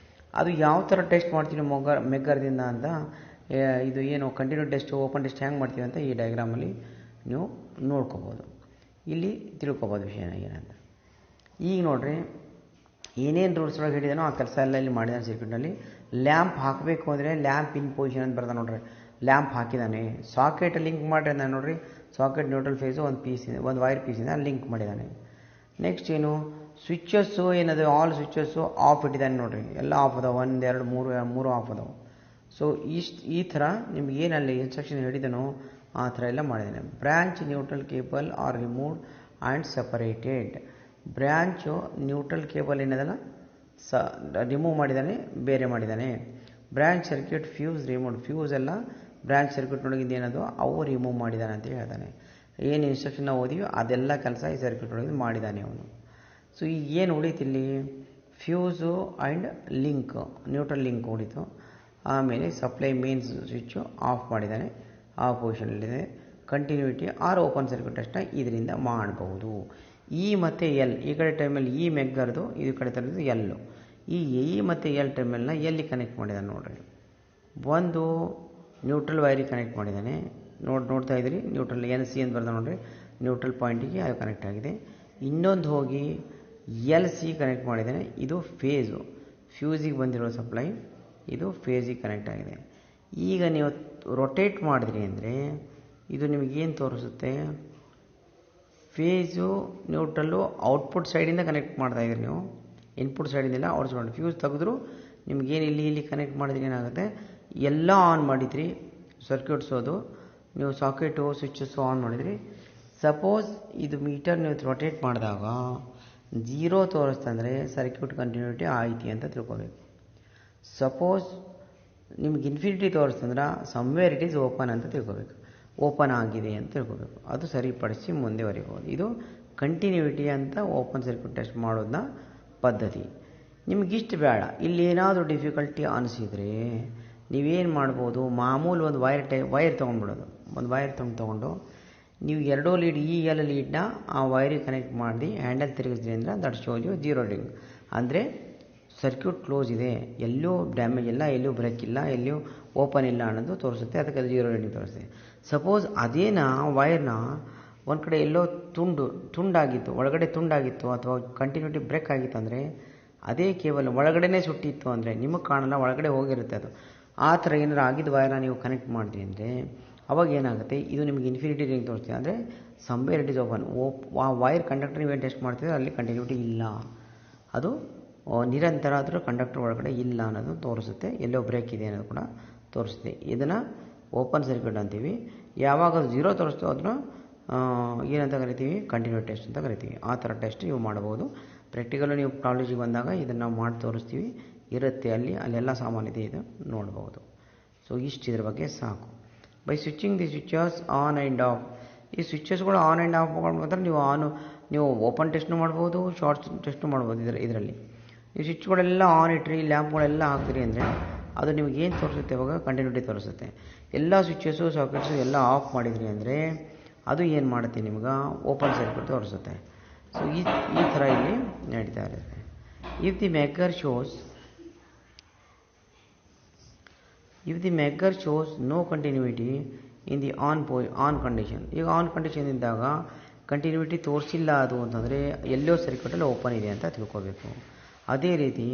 Speaker 1: ಅದು ಯಾವ ಥರ ಟೆಸ್ಟ್ ಮಾಡ್ತೀವಿ ಮೆಗ್ಗರ್ದಿಂದ ಅಂತ, ಇದು ಏನು ಕಂಟಿನ್ಯೂ ಟೆಸ್ಟ್ ಓಪನ್ ಟೆಸ್ಟ್ ಹೆಂಗೆ ಮಾಡ್ತೀವಿ ಅಂತ ಈ ಡಯಾಗ್ರಾಮಲ್ಲಿ ನೀವು ನೋಡ್ಕೋಬೋದು, ಇಲ್ಲಿ ತಿಳ್ಕೊಬೋದು ವಿಷಯ ಏನಂತ. ಈಗ ನೋಡ್ರಿ ಏನೇನು ರೂಲ್ಸ್ ಒಳಗೆ ಹೇಳಿದಾನೋ ಆ ಕೆಲಸ ಎಲ್ಲ ಇಲ್ಲಿ ಮಾಡಿದಾನೆ. ಸರ್ಕ್ಯೂಟ್ನಲ್ಲಿ ಲ್ಯಾಂಪ್ ಹಾಕಬೇಕು ಅಂದರೆ ಲ್ಯಾಂಪ್ ಇನ್ ಪೊಸಿಷನ್ ಅಂತ ಬರ್ತಾನೆ ನೋಡ್ರಿ. ಲ್ಯಾಂಪ್ ಹಾಕಿದ್ದಾನೆ. ಸಾಕೆಟ್ ಲಿಂಕ್ ಮಾಡಿದ್ರೆ ನಾನು ನೋಡ್ರಿ, ಸಾಕೆಟ್ ನ್ಯೂಟ್ರಲ್ ಫೇಸು ಒಂದು ಪೀಸಿಂದ ಒಂದು ವೈರ್ ಪೀಸಿಂದ ಲಿಂಕ್ ಮಾಡಿದ್ದಾನೆ. ನೆಕ್ಸ್ಟ್ ಏನು, ಸ್ವಿಚ್ಚಸ್ಸು ಏನದು ಆಲ್ ಸ್ವಿಚ್ಚಸ್ಸು ಆಫ್ ಇಟ್ಟಿದ್ದಾನೆ ನೋಡ್ರಿ. ಎಲ್ಲ ಆಫ್ ಅದಾವೆ, 1 2 3 ಆಫ್ ಅದಾವೆ. ಸೊ ಈ ಥರ ನಿಮ್ಗೆ ಏನಲ್ಲಿ ಇನ್ಸ್ಟ್ರಕ್ಷನ್ ಹೇಳಿದನೋ ಆ ಥರ ಎಲ್ಲ ಮಾಡಿದ್ದಾನೆ. Branch neutral cable are removed and separated. Branch neutral cable ಏನದಲ್ಲ ರಿಮೂವ್ ಮಾಡಿದ್ದಾನೆ, ಬೇರೆ ಮಾಡಿದ್ದಾನೆ. Branch circuit fuse remove. Fuse ಎಲ್ಲ ಬ್ರ್ಯಾಂಚ್ ಸರ್ಕ್ಯೂಟ್ನೊಳಗಿಂದ ಏನದು ಅವು ರಿಮೂವ್ ಮಾಡಿದ್ದಾನೆ ಅಂತ ಹೇಳ್ತಾನೆ. ಏನು ಇನ್ಸ್ಟ್ರಕ್ಷನ್ ನಾವು ಓದಿವಿ ಅದೆಲ್ಲ ಕೆಲಸ ಈ ಸರ್ಕ್ಯೂಟ್ ಒಳಗೆ ಮಾಡಿದ್ದಾನೆ ಅವನು. ಸೊ ಈಗ ಏನು ಉಳಿತಿಲ್ಲಿ, fuse and link, neutral link ಉಳಿತು. ಆಮೇಲೆ ಸಪ್ಲೈ ಮೇನ್ಸ್ ಸ್ವಿಚ್ಚು ಆಫ್ ಮಾಡಿದ್ದಾನೆ, ಆ ಪೊಸಿಷನಲ್ಲಿದೆ. ಕಂಟಿನ್ಯೂಟಿ ಆರ್ ಓಪನ್ ಸರ್ಕ್ಯೂಟ್ ಟೆಸ್ಟ್ನ ಇದರಿಂದ ಮಾಡಬಹುದು. ಇ ಮತ್ತು ಎಲ್, ಈ ಕಡೆ ಟರ್ಮಿನಲ್ ಇ ಮೆಗ್ಗರ್ದು, ಈ ಕಡೆ ಟರ್ಮಿನಲ್ ಎಲ್ಲು. ಈ ಇ ಮತ್ತು ಎಲ್ ಟರ್ಮಿನಲ್ನ ಎಲ್ಲಿ ಕನೆಕ್ಟ್ ಮಾಡಿದ್ದಾನೆ ನೋಡ್ರಿ. ಒಂದು ನ್ಯೂಟ್ರಲ್ ವೈರಿಗೆ ಕನೆಕ್ಟ್ ಮಾಡಿದ್ದಾನೆ. ನೋಡ್ತಾ ಇದ್ರಿ, ನ್ಯೂಟ್ರಲ್ ಎನ್ ಸಿ ಅಂತ ಬರ್ದ ನೋಡ್ರಿ, ನ್ಯೂಟ್ರಲ್ ಪಾಯಿಂಟಿಗೆ ಅದು ಕನೆಕ್ಟ್ ಆಗಿದೆ. ಇನ್ನೊಂದು ಹೋಗಿ ಎಲ್ ಸಿ ಕನೆಕ್ಟ್ ಮಾಡಿದ್ದಾನೆ. ಇದು ಫೇಸು, ಫ್ಯೂಸಿಗೆ ಬಂದಿರೋ ಸಪ್ಲೈ, ಇದು ಫೇಸಿಗೆ ಕನೆಕ್ಟ್ ಆಗಿದೆ. ಈಗ ನೀವು ರೊಟೇಟ್ ಮಾಡಿದ್ರಿ ಅಂದರೆ ಇದು ನಿಮಗೇನು ತೋರಿಸುತ್ತೆ, ಫೇಸು ನ್ಯೂಟ್ರಲ್ಲು ಔಟ್ಪುಟ್ ಸೈಡಿಂದ ಕನೆಕ್ಟ್ ಮಾಡ್ತಾಯಿದ್ರಿ ನೀವು, ಇನ್ಪುಟ್ ಸೈಡಿಂದೆಲ್ಲ ಔಟ್ಪುಟ್ ಮಾಡಿ. ಫ್ಯೂಸ್ ತೆಗೆದ್ರು ನಿಮಗೇನು ಇಲ್ಲಿ ಕನೆಕ್ಟ್ ಮಾಡಿದ್ರೆ ಏನಾಗುತ್ತೆ, ಎಲ್ಲ ಆನ್ ಮಾಡಿದ್ರಿ ಸರ್ಕ್ಯೂಟ್ಸ್, ಅದು ನೀವು ಸಾಕೆಟು ಸ್ವಿಚ್ಚಸ್ಸು ಆನ್ ಮಾಡಿದ್ರಿ. ಸಪೋಸ್ ಇದು ಮೀಟರ್ ನೀವು ರೊಟೇಟ್ ಮಾಡಿದಾಗ 0 ತೋರಿಸ್ತಂದರೆ ಸರ್ಕ್ಯೂಟ್ ಕಂಟಿನ್ಯೂಟಿ ಆಯ್ತು ಅಂತ ತಿಳ್ಕೊಬೇಕು. ಸಪೋಸ್ ನಿಮ್ಗೆ ಇನ್ಫಿನಿಟಿ ತೋರಿಸ್ತಂದ್ರೆ ಸಮ್ವೇರ್ ಇಟ್ ಈಸ್ ಓಪನ್ ಅಂತ ತಿಳ್ಕೊಬೇಕು, ಓಪನ್ ಆಗಿದೆ ಅಂತ ತಿಳ್ಕೊಬೇಕು. ಅದು ಸರಿಪಡಿಸಿ ಮುಂದೆವರಿಬೋದು. ಇದು ಕಂಟಿನ್ಯೂಟಿ ಅಂತ ಓಪನ್ ಸರ್ಕ್ಯೂಟ್ ಟೆಸ್ಟ್ ಮಾಡೋದನ್ನ ಪದ್ಧತಿ. ನಿಮಗಿಷ್ಟು ಬೇಡ, ಇಲ್ಲಿ ಏನಾದರೂ ಡಿಫಿಕಲ್ಟಿ ಅನಿಸಿದರೆ ನೀವೇನು ಮಾಡ್ಬೋದು, ಮಾಮೂಲು ಒಂದು ವೈರ್ ತೊಗೊಂಡ್ಬಿಡೋದು. ಒಂದು ವೈರ್ ತೊಗೊಂಡು ನೀವು ಎರಡೂ ಲೀಡ್, ಈ ಎಲ್ಲ ಲೀಡ್ನ ಆ ವೈರಿಗೆ ಕನೆಕ್ಟ್ ಮಾಡಿ ಹ್ಯಾಂಡಲ್ ತಿರುಗಿಸಿದ್ರಿ ಅಂದರೆ ದಟ್ ಶೋಸ್ ಯು 0 ರೀಡಿಂಗ್. ಅಂದರೆ ಸರ್ಕ್ಯೂಟ್ ಕ್ಲೋಸ್ ಇದೆ, ಎಲ್ಲೂ ಡ್ಯಾಮೇಜ್ ಇಲ್ಲ, ಎಲ್ಲೂ ಬ್ರೇಕ್ ಇಲ್ಲ, ಎಲ್ಲೂ ಓಪನ್ ಇಲ್ಲ ಅನ್ನೋದು ತೋರಿಸುತ್ತೆ. ಅದಕ್ಕೆ ಅದು 0 ರೀಡಿಂಗ್ ತೋರಿಸುತ್ತೆ. ಸಪೋಸ್ ಅದೇನ ವೈರ್ನ ಒಂದು ಕಡೆ ಎಲ್ಲೋ ತುಂಡಾಗಿತ್ತು, ಒಳಗಡೆ ತುಂಡಾಗಿತ್ತು, ಅಥವಾ ಕಂಟಿನ್ಯೂಟಿ ಬ್ರೇಕ್ ಆಗಿತ್ತು ಅಂದರೆ, ಅದೇ ಕೇಬಲ್ ಒಳಗಡೆನೇ ಸುಟ್ಟಿತ್ತು ಅಂದರೆ ನಿಮಗೆ ಕಾಣಲ್ಲ, ಒಳಗಡೆ ಹೋಗಿರುತ್ತೆ ಅದು. ಆ ಥರ ಏನಾರು ಆಗಿದ್ದು ವೈರ್ನ ನೀವು ಕನೆಕ್ಟ್ ಮಾಡಿದ್ರಿ ಅಂದರೆ ಅವಾಗ ಏನಾಗುತ್ತೆ, ಇದು ನಿಮಗೆ ಇನ್ಫಿನಿಟಿ ರೀಡಿಂಗ್ ತೋರಿಸ್ತೀವಿ. ಅಂದರೆ ಸಮ್ವೇರ್ ಇಟ್ ಈಸ್ ಓಪನ್. ಆ ವೈರ್ ಕಂಡಕ್ಟರ್ ನೀವೇನು ಟೆಸ್ಟ್ ಮಾಡ್ತಿದ್ರೆ ಅಲ್ಲಿ ಕಂಟಿನ್ಯೂಟಿ ಇಲ್ಲ, ಅದು ನಿರಂತರ ಆದರೂ ಕಂಡಕ್ಟರ್ ಒಳಗಡೆ ಇಲ್ಲ ಅನ್ನೋದು ತೋರಿಸುತ್ತೆ, ಎಲ್ಲೋ ಬ್ರೇಕ್ ಇದೆ ಅನ್ನೋದು ಕೂಡ ತೋರಿಸುತ್ತೆ. ಇದನ್ನು ಓಪನ್ ಸರ್ಕ್ಯೂಟ್ ಅಂತೀವಿ. ಯಾವಾಗ ಅದು 0 ತೋರಿಸ್ತೋ ಅದನ್ನು ಏನಂತ ಕರಿತೀವಿ, ಕಂಟಿನ್ಯೂಟಿ ಟೆಸ್ಟ್ ಅಂತ ಕರಿತೀವಿ. ಆ ಥರ ಟೆಸ್ಟ್ ನೀವು ಮಾಡ್ಬೋದು. ಪ್ರಾಕ್ಟಿಕಲು ನೀವು ಕಾಲೇಜಿಗೆ ಬಂದಾಗ ಇದನ್ನು ನಾವು ಮಾಡಿ ತೋರಿಸ್ತೀವಿ, ಇರುತ್ತೆ ಅಲ್ಲೆಲ್ಲ ಸಾಮಾನು ಇದೆ, ಇದು ನೋಡ್ಬೋದು. ಸೊ ಇಷ್ಟು ಇದ್ರ ಬಗ್ಗೆ ಸಾಕು. By switching the switches on and of. ಈ ಸ್ವಿಚಸ್ಗಳು ಆನ್ ಆ್ಯಂಡ್ ಆಫ್ ಮಾಡ್ಬೇಕಾದ್ರೆ ನೀವು ಓಪನ್ ಟೆಸ್ಟ್ನು ಮಾಡ್ಬೋದು, ಶಾರ್ಟ್ ಟೆಸ್ಟ್ನು ಮಾಡ್ಬೋದು. ಇದರಲ್ಲಿ ಈ ಸ್ವಿಚ್ಗಳೆಲ್ಲ ಆನ್ ಇಟ್ರಿ, ಲ್ಯಾಂಪ್ಗಳೆಲ್ಲ ಹಾಕ್ತೀರಿ ಅಂದರೆ ಅದು ನಿಮಗೆ ಏನು ತೋರಿಸುತ್ತೆ, ಇವಾಗ ಕಂಟಿನ್ಯೂಟಿ ತೋರಿಸುತ್ತೆ. ಎಲ್ಲ ಸ್ವಿಚಸ್ಸು ಸಾಕೆಟ್ಸು ಎಲ್ಲ ಆಫ್ ಮಾಡಿದ್ರಿ ಅಂದರೆ ಅದು ಏನು ಮಾಡುತ್ತೆ, ನಿಮ್ಗೆ ಓಪನ್ ಸರ್ಕ್ಯೂಟ್ ತೋರಿಸುತ್ತೆ. ಸೊ ಈ ಥರ ಇಲ್ಲಿ ನಡೀತಾ ಇರುತ್ತೆ. If the maker shows if the megger shows no continuity in the on condition, ಈಗ ಆನ್ ಕಂಡೀಷನ್ ಇದ್ದಾಗ ಕಂಟಿನ್ಯೂಟಿ ತೋರಿಸಿಲ್ಲ ಅದು ಅಂತಂದರೆ ಎಲ್ಲೋ ಸರ್ಕ್ಯೂಟಲ್ಲಿ ಓಪನ್ ಇದೆ ಅಂತ ತಿಳ್ಕೋಬೇಕು. ಅದೇ ರೀತಿ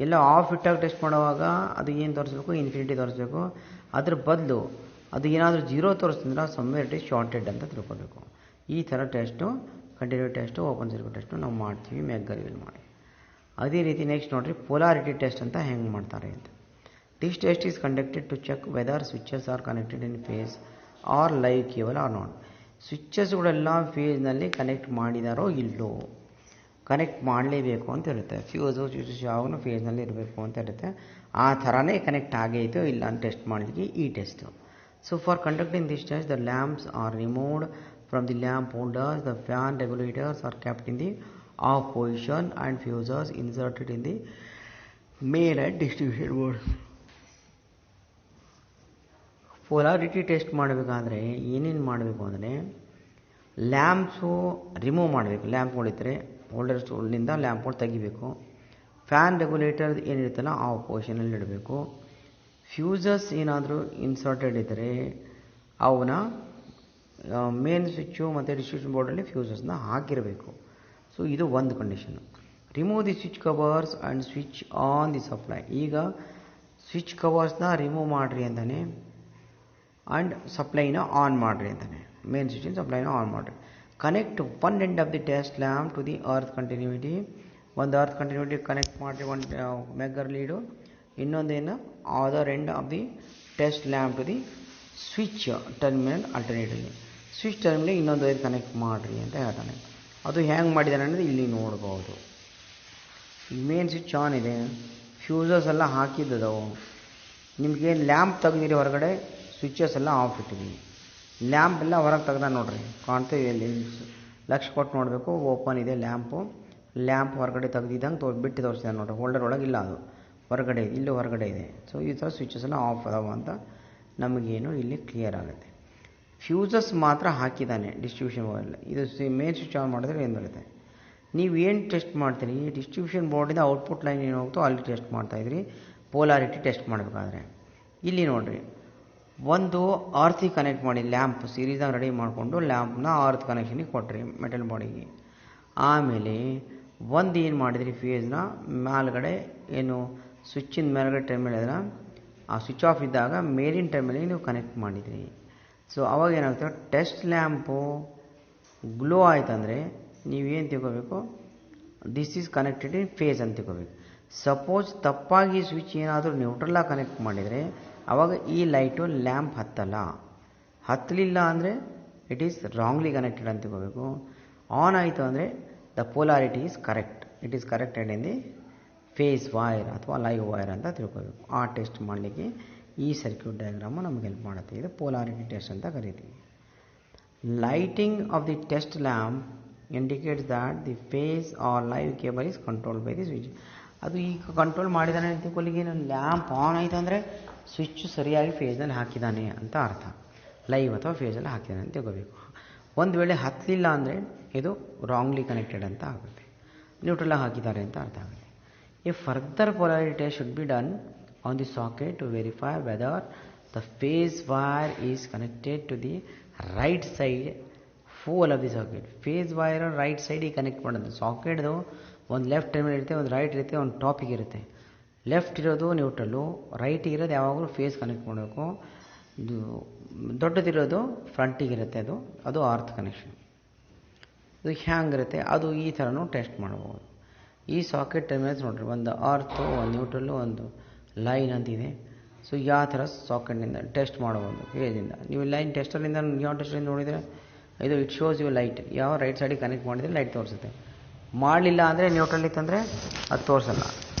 Speaker 1: ಎಲ್ಲ ಆಫ್ ಇಟ್ಟಾಗಿ ಟೆಸ್ಟ್ ಮಾಡುವಾಗ ಅದು ಏನು ತೋರಿಸ್ಬೇಕು, ಇನ್ಫಿನಿಟಿ ತೋರಿಸ್ಬೇಕು. ಅದ್ರ ಬದಲು ಅದು ಏನಾದರೂ ಜೀರೋ ತೋರಿಸ್ತಂದ್ರೆ ಸಮ್ವೇರ್ ಇಟ್ ಈಸ್ ಶಾರ್ಟೆಡ್ ಅಂತ ತಿಳ್ಕೋಬೇಕು. ಈ ಥರ test, continuity test, open circuit test ನಾವು ಮಾಡ್ತೀವಿ ಮೆಗರ್ ಯೂಸ್ ಮಾಡಿ. ಅದೇ ರೀತಿ ನೆಕ್ಸ್ಟ್ ನೋಡಿರಿ ಪೊಲಾರಿಟಿ ಟೆಸ್ಟ್ ಅಂತ ಹೆಂಗೆ ಮಾಡ್ತಾರೆ ಅಂತ. This test is conducted to check whether switches are connected in phase or live cable or not. ಸ್ವಿಚಸ್ಗಳೆಲ್ಲ ಫೇಸ್ನಲ್ಲಿ ಕನೆಕ್ಟ್ ಮಾಡಿದಾರೋ ಇಲ್ಲೋ, ಕನೆಕ್ಟ್ ಮಾಡಲೇಬೇಕು ಅಂತ ಇರುತ್ತೆ. ಫ್ಯೂಸು ಸ್ವಿಚಸ್ ಯಾವಾಗಲೂ ಫೇಸ್ನಲ್ಲಿ ಇರಬೇಕು ಅಂತ ಇರುತ್ತೆ. ಆ ಥರನೇ ಕನೆಕ್ಟ್ ಆಗೈತೋ ಇಲ್ಲ ಅಂತ ಟೆಸ್ಟ್ ಮಾಡಲಿಕ್ಕೆ ಈ test. So for conducting this test the lamps are removed from the lamp holders, the fan regulators are kept in the off position and fuses inserted in the main and distribution board. Polarity test ಮಾಡಬೇಕಾದ್ರೆ ಏನೇನು ಮಾಡಬೇಕು ಅಂದರೆ lamps remove ಮಾಡಬೇಕು. ಲ್ಯಾಂಪ್ಗಳಿದ್ದರೆ ಹೋಲ್ಡರ್ಸ್ಗಳಿಂದ ಲ್ಯಾಂಪ್ಗಳು ತೆಗಿಬೇಕು. Fan regulator ಏನಿರುತ್ತಲ್ಲ ಆ ಪೊಸಿಷನಲ್ಲಿ ಇಡಬೇಕು. Fuses ಏನಾದರೂ inserted ಇದ್ದರೆ ಅವನ್ನ ಮೇನ್ ಸ್ವಿಚ್ಚು ಮತ್ತು ಡಿಸ್ಟ್ರಿಬ್ಯೂಷನ್ ಬೋರ್ಡಲ್ಲಿ ಫ್ಯೂಸಸ್ನ ಹಾಕಿರಬೇಕು. ಸೊ ಇದು ಒಂದು condition. Remove the switch covers and switch on the supply. ಈಗ ಸ್ವಿಚ್ ಕವರ್ಸ್ನ ರಿಮೂವ್ ಮಾಡಿರಿ ಅಂತಾನೆ ಆ್ಯಂಡ್ ಸಪ್ಲೈನ ಆನ್ ಮಾಡಿರಿ ಅಂತಾನೆ, ಮೇನ್ ಸ್ವಿಚಿನ ಸಪ್ಲೈನ ಆನ್ ಮಾಡಿರಿ. Connect one end of the test lamp to the earth continuity. ಒಂದು ಅರ್ತ್ ಕಂಟಿನ್ಯೂಟಿ ಕನೆಕ್ಟ್ ಮಾಡಿರಿ, ಒಂದು ಮೆಗರ್ ಲೀಡು. ಇನ್ನೊಂದೇನು other end of the test lamp to the switch terminal alternatively. Switch terminal ಇನ್ನೊಂದು wire connect ಮಾಡಿರಿ ಅಂತ ಹೇಳ್ತಾನೆ. ಅದು ಹೆಂಗೆ ಮಾಡಿದಾನೆ ಅಂದರೆ ಇಲ್ಲಿ ನೋಡ್ಬೋದು. ಮೇನ್ ಸ್ವಿಚ್ ಆನ್ ಇದೆ, ಫ್ಯೂಸಸ್ ಎಲ್ಲ ಹಾಕಿದ್ದವು. ನಿಮಗೇನು ಲ್ಯಾಂಪ್ ತೆಗೆದಿರಿ ಹೊರಗಡೆ, ಸ್ವಿಚಸ್ ಎಲ್ಲ ಆಫ್ ಇಟ್ಟಿದ್ದೀವಿ. ಲ್ಯಾಂಪ್ ಎಲ್ಲ ಹೊರಗೆ ತೆಗ್ದ ನೋಡ್ರಿ, ಕಾಣ್ತೀವಿ ಇಲ್ಲಿ ಲಕ್ಷ ಕೊಟ್ಟು ನೋಡಬೇಕು. ಓಪನ್ ಇದೆ ಲ್ಯಾಂಪು, ಲ್ಯಾಂಪ್ ಹೊರಗಡೆ ತೆಗ್ದಿದ್ದಂಗೆ ಬಿಟ್ಟು ತೋರಿಸಿದೆ ನೋಡ್ರಿ. ಹೋಲ್ಡರ್ ಒಳಗೆ ಇಲ್ಲ, ಅದು ಹೊರಗಡೆ, ಇಲ್ಲೂ ಹೊರಗಡೆ ಇದೆ. ಸೊ ಈ ಥರ ಸ್ವಿಚಸ್ ಎಲ್ಲ ಆಫ್ ಅದಾವ ಅಂತ ನಮಗೇನು ಇಲ್ಲಿ ಕ್ಲಿಯರ್ ಆಗುತ್ತೆ. ಫ್ಯೂಸಸ್ ಮಾತ್ರ ಹಾಕಿದ್ದಾನೆ ಡಿಸ್ಟ್ರಿಬ್ಯೂಷನ್ ಬೋರ್ಡಲ್ಲಿ. ಇದು ಮೇನ್ ಸ್ವಿಚ್ ಆನ್ ಮಾಡಿದ್ರೆ ಏನು ಬರುತ್ತೆ. ನೀವೇನು ಟೆಸ್ಟ್ ಮಾಡ್ತೀರಿ, ಡಿಸ್ಟ್ರಿಬ್ಯೂಷನ್ ಬೋರ್ಡಿಂದ ಔಟ್ಪುಟ್ ಲೈನ್ ಏನು ಹೋಗ್ತೋ ಅಲ್ಲಿ ಟೆಸ್ಟ್ ಮಾಡ್ತಾಯಿದ್ರಿ ಪೋಲಾರಿಟಿ ಟೆಸ್ಟ್ ಮಾಡಬೇಕಾದ್ರೆ. ಇಲ್ಲಿ ನೋಡಿರಿ, ಒಂದು ಅರ್ತಿಗೆ ಕನೆಕ್ಟ್ ಮಾಡಿ ಲ್ಯಾಂಪ್ ಸೀರೀಸಾಗಿ ರೆಡಿ ಮಾಡಿಕೊಂಡು ಲ್ಯಾಂಪ್ನ ಅರ್ತ್ ಕನೆಕ್ಷನಿಗೆ ಕೊಟ್ರಿ ಮೆಟಲ್ ಬಾಡಿಗೆ. ಆಮೇಲೆ ಒಂದು ಏನು ಮಾಡಿದ್ರಿ, ಫೇಸ್ನ ಮೇಲ್ಗಡೆ ಏನು ಸ್ವಿಚ್ಚಿನ ಮೇಲ್ಗಡೆ ಟರ್ಮಿನಲ್ ಅದನ್ನು ಆ ಸ್ವಿಚ್ ಆಫ್ ಇದ್ದಾಗ ಮೇಲಿನ ಟರ್ಮಿನಲ್ಗೆ ನೀವು ಕನೆಕ್ಟ್ ಮಾಡಿದ್ರಿ. ಸೊ ಅವಾಗ ಏನಾಗುತ್ತೆ, ಟೆಸ್ಟ್ ಲ್ಯಾಂಪು ಗ್ಲೋ ಆಯ್ತಂದರೆ ನೀವೇನು ತಿಳ್ಕೋಬೇಕು, this is connected in phase ಅಂತ ತಿಳ್ಕೋಬೇಕು. ಸಪೋಸ್ ತಪ್ಪಾಗಿ ಸ್ವಿಚ್ ಏನಾದರೂ ನ್ಯೂಟ್ರಲಾಗಿ ಕನೆಕ್ಟ್ ಮಾಡಿದರೆ ಆವಾಗ ಈ ಲೈಟು ಲ್ಯಾಂಪ್ ಹತ್ತಲಿಲ್ಲ ಅಂದರೆ ಇಟ್ ಈಸ್ ರಾಂಗ್ಲಿ ಕನೆಕ್ಟೆಡ್ ಅಂತ ತಿಳ್ಕೋಬೇಕು. ಆನ್ ಆಯಿತು ಅಂದರೆ the polarity is correct, it is corrected in the phase wire ಅಥವಾ ಲೈವ್ ವೈರ್ ಅಂತ ತಿಳ್ಕೋಬೇಕು. ಆ ಟೆಸ್ಟ್ ಮಾಡಲಿಕ್ಕೆ ಈ ಸರ್ಕ್ಯೂಟ್ ಡಯಾಗ್ರಾಮು ನಮಗೆ ಹೆಲ್ಪ್ ಮಾಡುತ್ತೆ. ಇದು ಪೋಲಾರಿಟಿ ಟೆಸ್ಟ್ ಅಂತ ಕರಿತೀವಿ. Lighting of the test lamp indicates that the phase or live cable is controlled by the switch. ಅದು ಈಗ ಕಂಟ್ರೋಲ್ ಮಾಡಿದ್ದಾನೆ ಅಂತ ತಿಳ್ಕೊಳ್ಳಿಕ್ಕೆ ಲ್ಯಾಂಪ್ ಆನ್ ಆಯಿತು ಅಂದರೆ ಸ್ವಿಚ್ ಸರಿಯಾಗಿ ಫೇಸ್ನಲ್ಲಿ ಹಾಕಿದ್ದಾನೆ ಅಂತ ಅರ್ಥ. ಲೈವ್ ಅಥವಾ ಫೇಸಲ್ಲಿ ಹಾಕಿದ್ದಾನೆ ಅಂತ ತಿಳ್ಕೋಬೇಕು. ಒಂದು ವೇಳೆ ಹತ್ತಲಿಲ್ಲ ಅಂದರೆ ಇದು ರಾಂಗ್ಲಿ ಕನೆಕ್ಟೆಡ್ ಅಂತ ಆಗುತ್ತೆ, ನ್ಯೂಟ್ರಲಾಗಿ ಹಾಕಿದ್ದಾರೆ ಅಂತ ಅರ್ಥ ಆಗುತ್ತೆ. A further polarity test should be done on the socket to verify whether the phase wire is connected to the right side pole of the socket. Phase wire right ಸೈಡಿಗೆ connect ಮಾಡೋದು. ಸಾಕೆಟ್ದು ಒಂದು ಲೆಫ್ಟ್ ಟರ್ಮಿನಲ್ ಇರುತ್ತೆ, ಒಂದು right ಇರುತ್ತೆ, ಒಂದು ಟಾಪಿಗೆ ಇರುತ್ತೆ. Left ಇರೋದು ನ್ಯೂಟ್ರಲ್ಲು, ರೈಟಿಗೆ ಇರೋದು ಯಾವಾಗಲೂ ಫೇಸ್ ಕನೆಕ್ಟ್ ಮಾಡಬೇಕು. ಇದು ದೊಡ್ಡದಿರೋದು ಫ್ರಂಟಿಗೆ ಇರುತ್ತೆ, ಅದು ಅರ್ತ್ ಕನೆಕ್ಷನ್. ಇದು ಹ್ಯಾಂಗಿರುತ್ತೆ, ಅದು ಈ ಥರನೂ ಟೆಸ್ಟ್ ಮಾಡ್ಬೋದು. ಈ ಸಾಕೆಟ್ ಟರ್ಮಿನಲ್ಸ್ ನೋಡಿರಿ, ಒಂದು ಅರ್ಥು, ಒಂದು ನ್ಯೂಟ್ರಲ್ಲು, ಒಂದು ಲೈನ್ ಅಂತಿದೆ. ಸೊ ಯಾವ ಥರ ಸಾಕೆಟ್ನಿಂದ ಟೆಸ್ಟ್ ಮಾಡ್ಬೋದು ಫೇಸಿಂದ. ನೀವು ಲೈನ್ ಟೆಸ್ಟರಿಂದ ಯಾವ ಟೆಸ್ಟರಿಂದ ನೋಡಿದರೆ ಇದು ಇಟ್ ಶೋಸ್ ಯು ಲೈಟ್, ಯಾವ ರೈಟ್ ಸೈಡಿಗೆ ಕನೆಕ್ಟ್ ಮಾಡಿದರೆ ಲೈಟ್ ತೋರಿಸುತ್ತೆ. ಮಾಡಲಿಲ್ಲ ಅಂದರೆ ನ್ಯೂಟ್ರಲ್ ಇತ್ತಂದರೆ ಅದು ತೋರಿಸಲ್ಲ.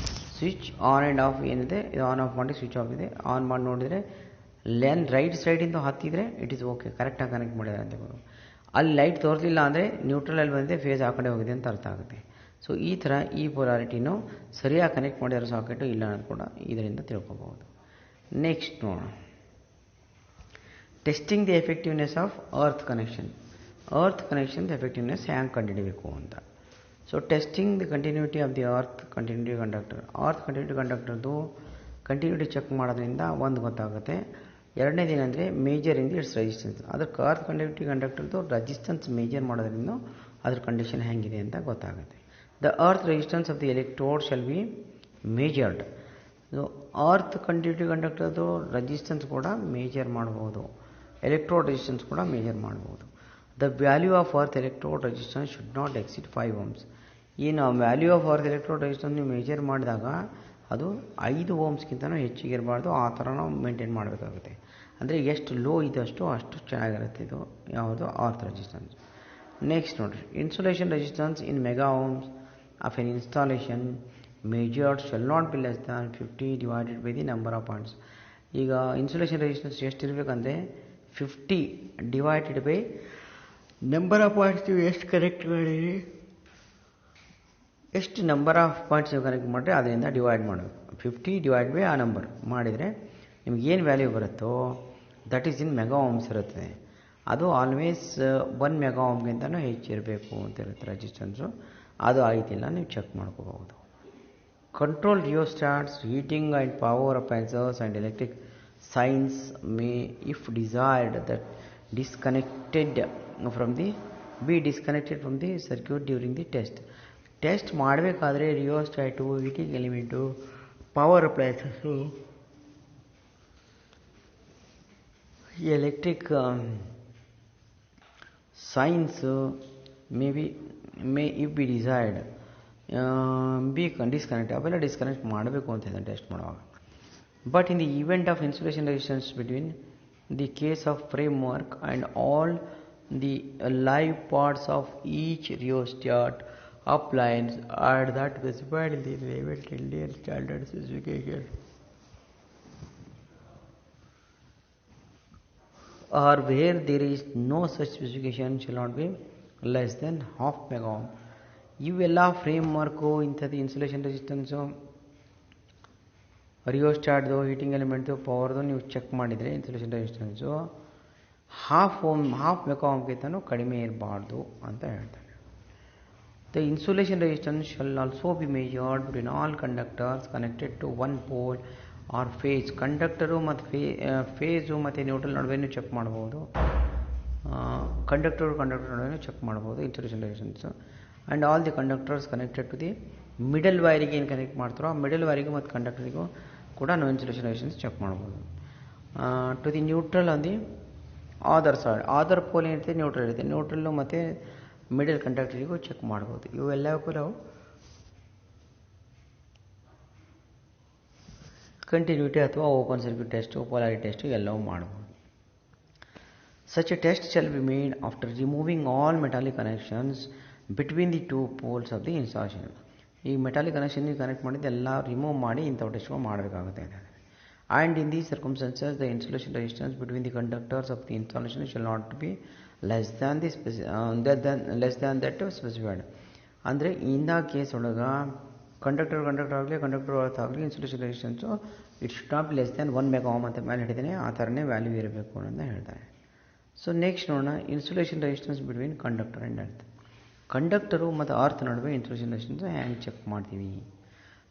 Speaker 1: ಸ್ವಿಚ್ ಆನ್ ಆ್ಯಂಡ್ ಆಫ್ ಏನಿದೆ, ಇದು ಆನ್ ಆಫ್ ಮಾಡಿ ಸ್ವಿಚ್ ಆಫ್ ಇದೆ. ಆನ್ ಮಾಡಿ ನೋಡಿದರೆ ರೈಟ್ ಸೈಡಿಂದ ಹತ್ತಿದರೆ ಇಟ್ ಈಸ್ ಓಕೆ, ಕರೆಕ್ಟಾಗಿ ಕನೆಕ್ಟ್ ಮಾಡಿದ್ದಾರೆ ಅಂತ ಬರೋದು. ಅಲ್ಲಿ ಲೈಟ್ ತೋರಿಸಲಿಲ್ಲ ಅಂದರೆ ನ್ಯೂಟ್ರಲಲ್ಲಿ ಬಂದಿದೆ, ಫೇಸ್ ಆ ಕಡೆ ಹೋಗಿದೆ ಅಂತ ಅರ್ಥ ಆಗುತ್ತೆ. ಸೊ ಈ ಥರ ಈ ಪೊಲಾರಿಟಿನೂ ಸರಿಯಾಗಿ ಕನೆಕ್ಟ್ ಮಾಡಿರೋ ಸಾಕೆಟು ಇಲ್ಲ ಅನ್ನೋದು ಕೂಡ ಇದರಿಂದ ತಿಳ್ಕೊಬೋದು. ನೆಕ್ಸ್ಟ್ ನೋಡೋಣ, testing the effectiveness of earth connection. Earth ಕನೆಕ್ಷನ್ದು ಎಫೆಕ್ಟಿವ್ನೆಸ್ ಹ್ಯಾಂಗೆ ಕಂಡುಹಿಡಬೇಕು ಅಂತ. So testing the continuity of the earth continuity conductor. Earth continuity ಕಂಡಕ್ಟರ್ದು ಕಂಟಿನ್ಯೂಟಿ ಚೆಕ್ ಮಾಡೋದ್ರಿಂದ ಒಂದು ಗೊತ್ತಾಗುತ್ತೆ. ಎರಡನೇದು ಏನಂದರೆ ಮೇಜರಿಂಗ್ ಇಟ್ಸ್ ರೆಸಿಸ್ಟೆನ್ಸ್. ಅದಕ್ಕೆ ಅರ್ತ್ ಕಂಡಕ್ಟಿವ್ ಕಂಡಕ್ಟರ್ದು ರೆಸಿಸ್ಟೆನ್ಸ್ ಮೇಜರ್ ಮಾಡೋದ್ರಿಂದ ಅದ್ರ ಕಂಡೀಷನ್ ಹೆಂಗಿದೆ ಅಂತ ಗೊತ್ತಾಗುತ್ತೆ. The earth resistance of the electrode shall be measured. Earth conductive ಕಂಡಕ್ಟರ್ದು ರೆಸಿಸ್ಟೆನ್ಸ್ ಕೂಡ ಮೇಜರ್ ಮಾಡ್ಬೋದು, ಎಲೆಕ್ಟ್ರೋಡ್ ರೆಸಿಸ್ಟೆನ್ಸ್ ಕೂಡ ಮೇಜರ್ ಮಾಡ್ಬೋದು. The value of earth electrode resistance should not exceed 5 ohms. ಈ ನಾವು value of earth electrode resistance ನೀವು major ಮಾಡಿದಾಗ ಅದು 5 ohmsಗಿಂತನೂ ಹೆಚ್ಚಿಗೆ ಇರಬಾರ್ದು. ಆ ಥರ ನಾವು ಮೇಂಟೈನ್ ಮಾಡಬೇಕಾಗುತ್ತೆ. ಅಂದರೆ ಎಷ್ಟು ಲೋ ಇದಷ್ಟು ಅಷ್ಟು ಚೆನ್ನಾಗಿರುತ್ತೆ ಇದು ಯಾವುದು ಅರ್ತ್ ರೆಸಿಸ್ಟೆನ್ಸ್. ನೆಕ್ಸ್ಟ್ ನೋಡಿರಿ, insulation resistance in mega ohms of N installation measured shall not be less than 50 divided by the number of points. ಈಗ ಇನ್ಸುಲೇಷನ್ ರೆಸಿಸ್ಟೆನ್ಸ್ ಎಷ್ಟು ಇರಬೇಕಂದ್ರೆ 50 divided by number of points. ನೀವು ಎಷ್ಟು connect ಮಾಡಿರಿ, ಎಷ್ಟು number of points ನೀವು connect ಮಾಡಿದ್ರೆ ಅದರಿಂದ divide ಮಾಡಬೇಕು. 50 ಡಿವೈಡ್ ಬೈ ಆ ನಂಬರ್ ಮಾಡಿದರೆ ನಿಮ್ಗೆ ಏನು ವ್ಯಾಲ್ಯೂ ಬರುತ್ತೋ that is in mega ohms ಇರುತ್ತದೆ. ಅದು ಆಲ್ವೇಸ್ 1 ಮೆಗಾ ohmಗಿಂತನೂ ಹೆಚ್ಚಿರಬೇಕು ಅಂತ ಇರುತ್ತೆ ರೆಸಿಸ್ಟೆನ್ಸು. ಅದು ಆಯ್ತಿಲ್ಲ, ನೀವು ಚೆಕ್ ಮಾಡ್ಕೋಬಹುದು. Control rheostats, heating and power appliances and electric signs may if desired that disconnected from the circuit during the test. Test ಮಾಡಬೇಕಾದ್ರೆ rheostat, heating element, power appliances, electric signs may if be desired disconnect, ಅವೆಲ್ಲ disconnect ಮಾಡಬೇಕು ಅಂತ ಇದೆ test ಮಾಡುವಾಗ. But in the event of insulation resistance between the case of framework and all the live parts of each rheostat appliance are that specified in the relevant Indian standard specification or where there is no such specification shall not be less than half mega ohm. ಇವೆಲ್ಲ frame work ಇಂಥದ್ದು insulation resistance, ರಿಯೋಸ್ಟಾಟ್ದು, heating ಎಲಿಮೆಂಟ್ದು, ಪವರ್ದು ನೀವು check ಮಾಡಿದರೆ insulation resistance half mega ಓಮ್ಗಿಂತನೂ ಕಡಿಮೆ ಇರಬಾರ್ದು ಅಂತ ಹೇಳ್ತಾರೆ. The insulation resistance shall also be measured between all conductors connected to one pole or phase. Conductor ಮತ್ತು phase ಮತ್ತು ನ್ಯೂಟ್ರಲ್ ನಡುವೆನೂ ಚೆಕ್ ಮಾಡ್ಬೋದು. ಕಂಡಕ್ಟರ್ ನಡುವೆನೂ ಚೆಕ್ ಮಾಡ್ಬೋದು insulation resistance. And all the conductors connected to the middle ವೈರಿಗೆ ಏನು connect ಮಾಡ್ತಾರೋ ಆ ಮಿಡಲ್ ವೈರಿಗೂ ಮತ್ತು ಕಂಡಕ್ಟರಿಗೂ ಕೂಡ ನಾವು ಇನ್ಸುಲೇಷನ್ ರೆಸಿಸ್ಟೆನ್ಸ್ ಚೆಕ್ ಮಾಡ್ಬೋದು. To the neutral on the other side, other pole ಏನಿರುತ್ತೆ ನ್ಯೂಟ್ರಲ್ ಇರುತ್ತೆ, ನ್ಯೂಟ್ರಲ್ಲು ಮತ್ತು ಮಿಡಲ್ ಕಂಡಕ್ಟರಿಗೂ ಚೆಕ್ ಮಾಡ್ಬೋದು. ಇವೆಲ್ಲವಕ್ಕೂ ನಾವು ಕಂಟಿನ್ಯೂಟಿ ಅಥವಾ open circuit test, polarity test ಎಲ್ಲವೂ ಮಾಡ್ಬೋದು. Such a test shall be made after removing all metallic connections between the two poles of the installation. ಈ ಮೆಟಾಲಿಕ್ ಕನೆಕ್ಷನ್ಗೆ ಕನೆಕ್ಟ್ ಮಾಡಿದ್ದು ಎಲ್ಲ ರಿಮೂವ್ ಮಾಡಿ ಇಂಥವು ಟೆಸ್ಟ್ಗಳು ಮಾಡಬೇಕಾಗುತ್ತೆ. And in the circumstances the insulation resistance between the conductors of the installation shall not be less than that specified. ಅಂದರೆ ಇಂಥ ಕೇಸ್ ಒಳಗೆ ಕಂಡಕ್ಟರ್ ಆಗಲಿ ಕಂಡಕ್ಟರ್ ಆಗಲಿ insulation resistance it should not be less than 1 mega ohm ಅಂತ ಮೇಲೆ ಹಿಡಿದೇನೆ ಆ ಥರನೇ ವ್ಯಾಲ್ಯೂ ಇರಬೇಕು ಅಂತ ಹೇಳ್ತಾರೆ. ಸೊ ನೆಕ್ಸ್ಟ್ ನೋಡೋಣ, insulation resistance between conductor and earth. Conductor ಮತ್ತು ಅರ್ತ್ ನಡುವೆ ಇನ್ಸುಲೇಷನ್ ರೆಸಿಸ್ಟೆನ್ಸ್ ಹ್ಯಾಂಗೆ ಚೆಕ್ ಮಾಡ್ತೀವಿ?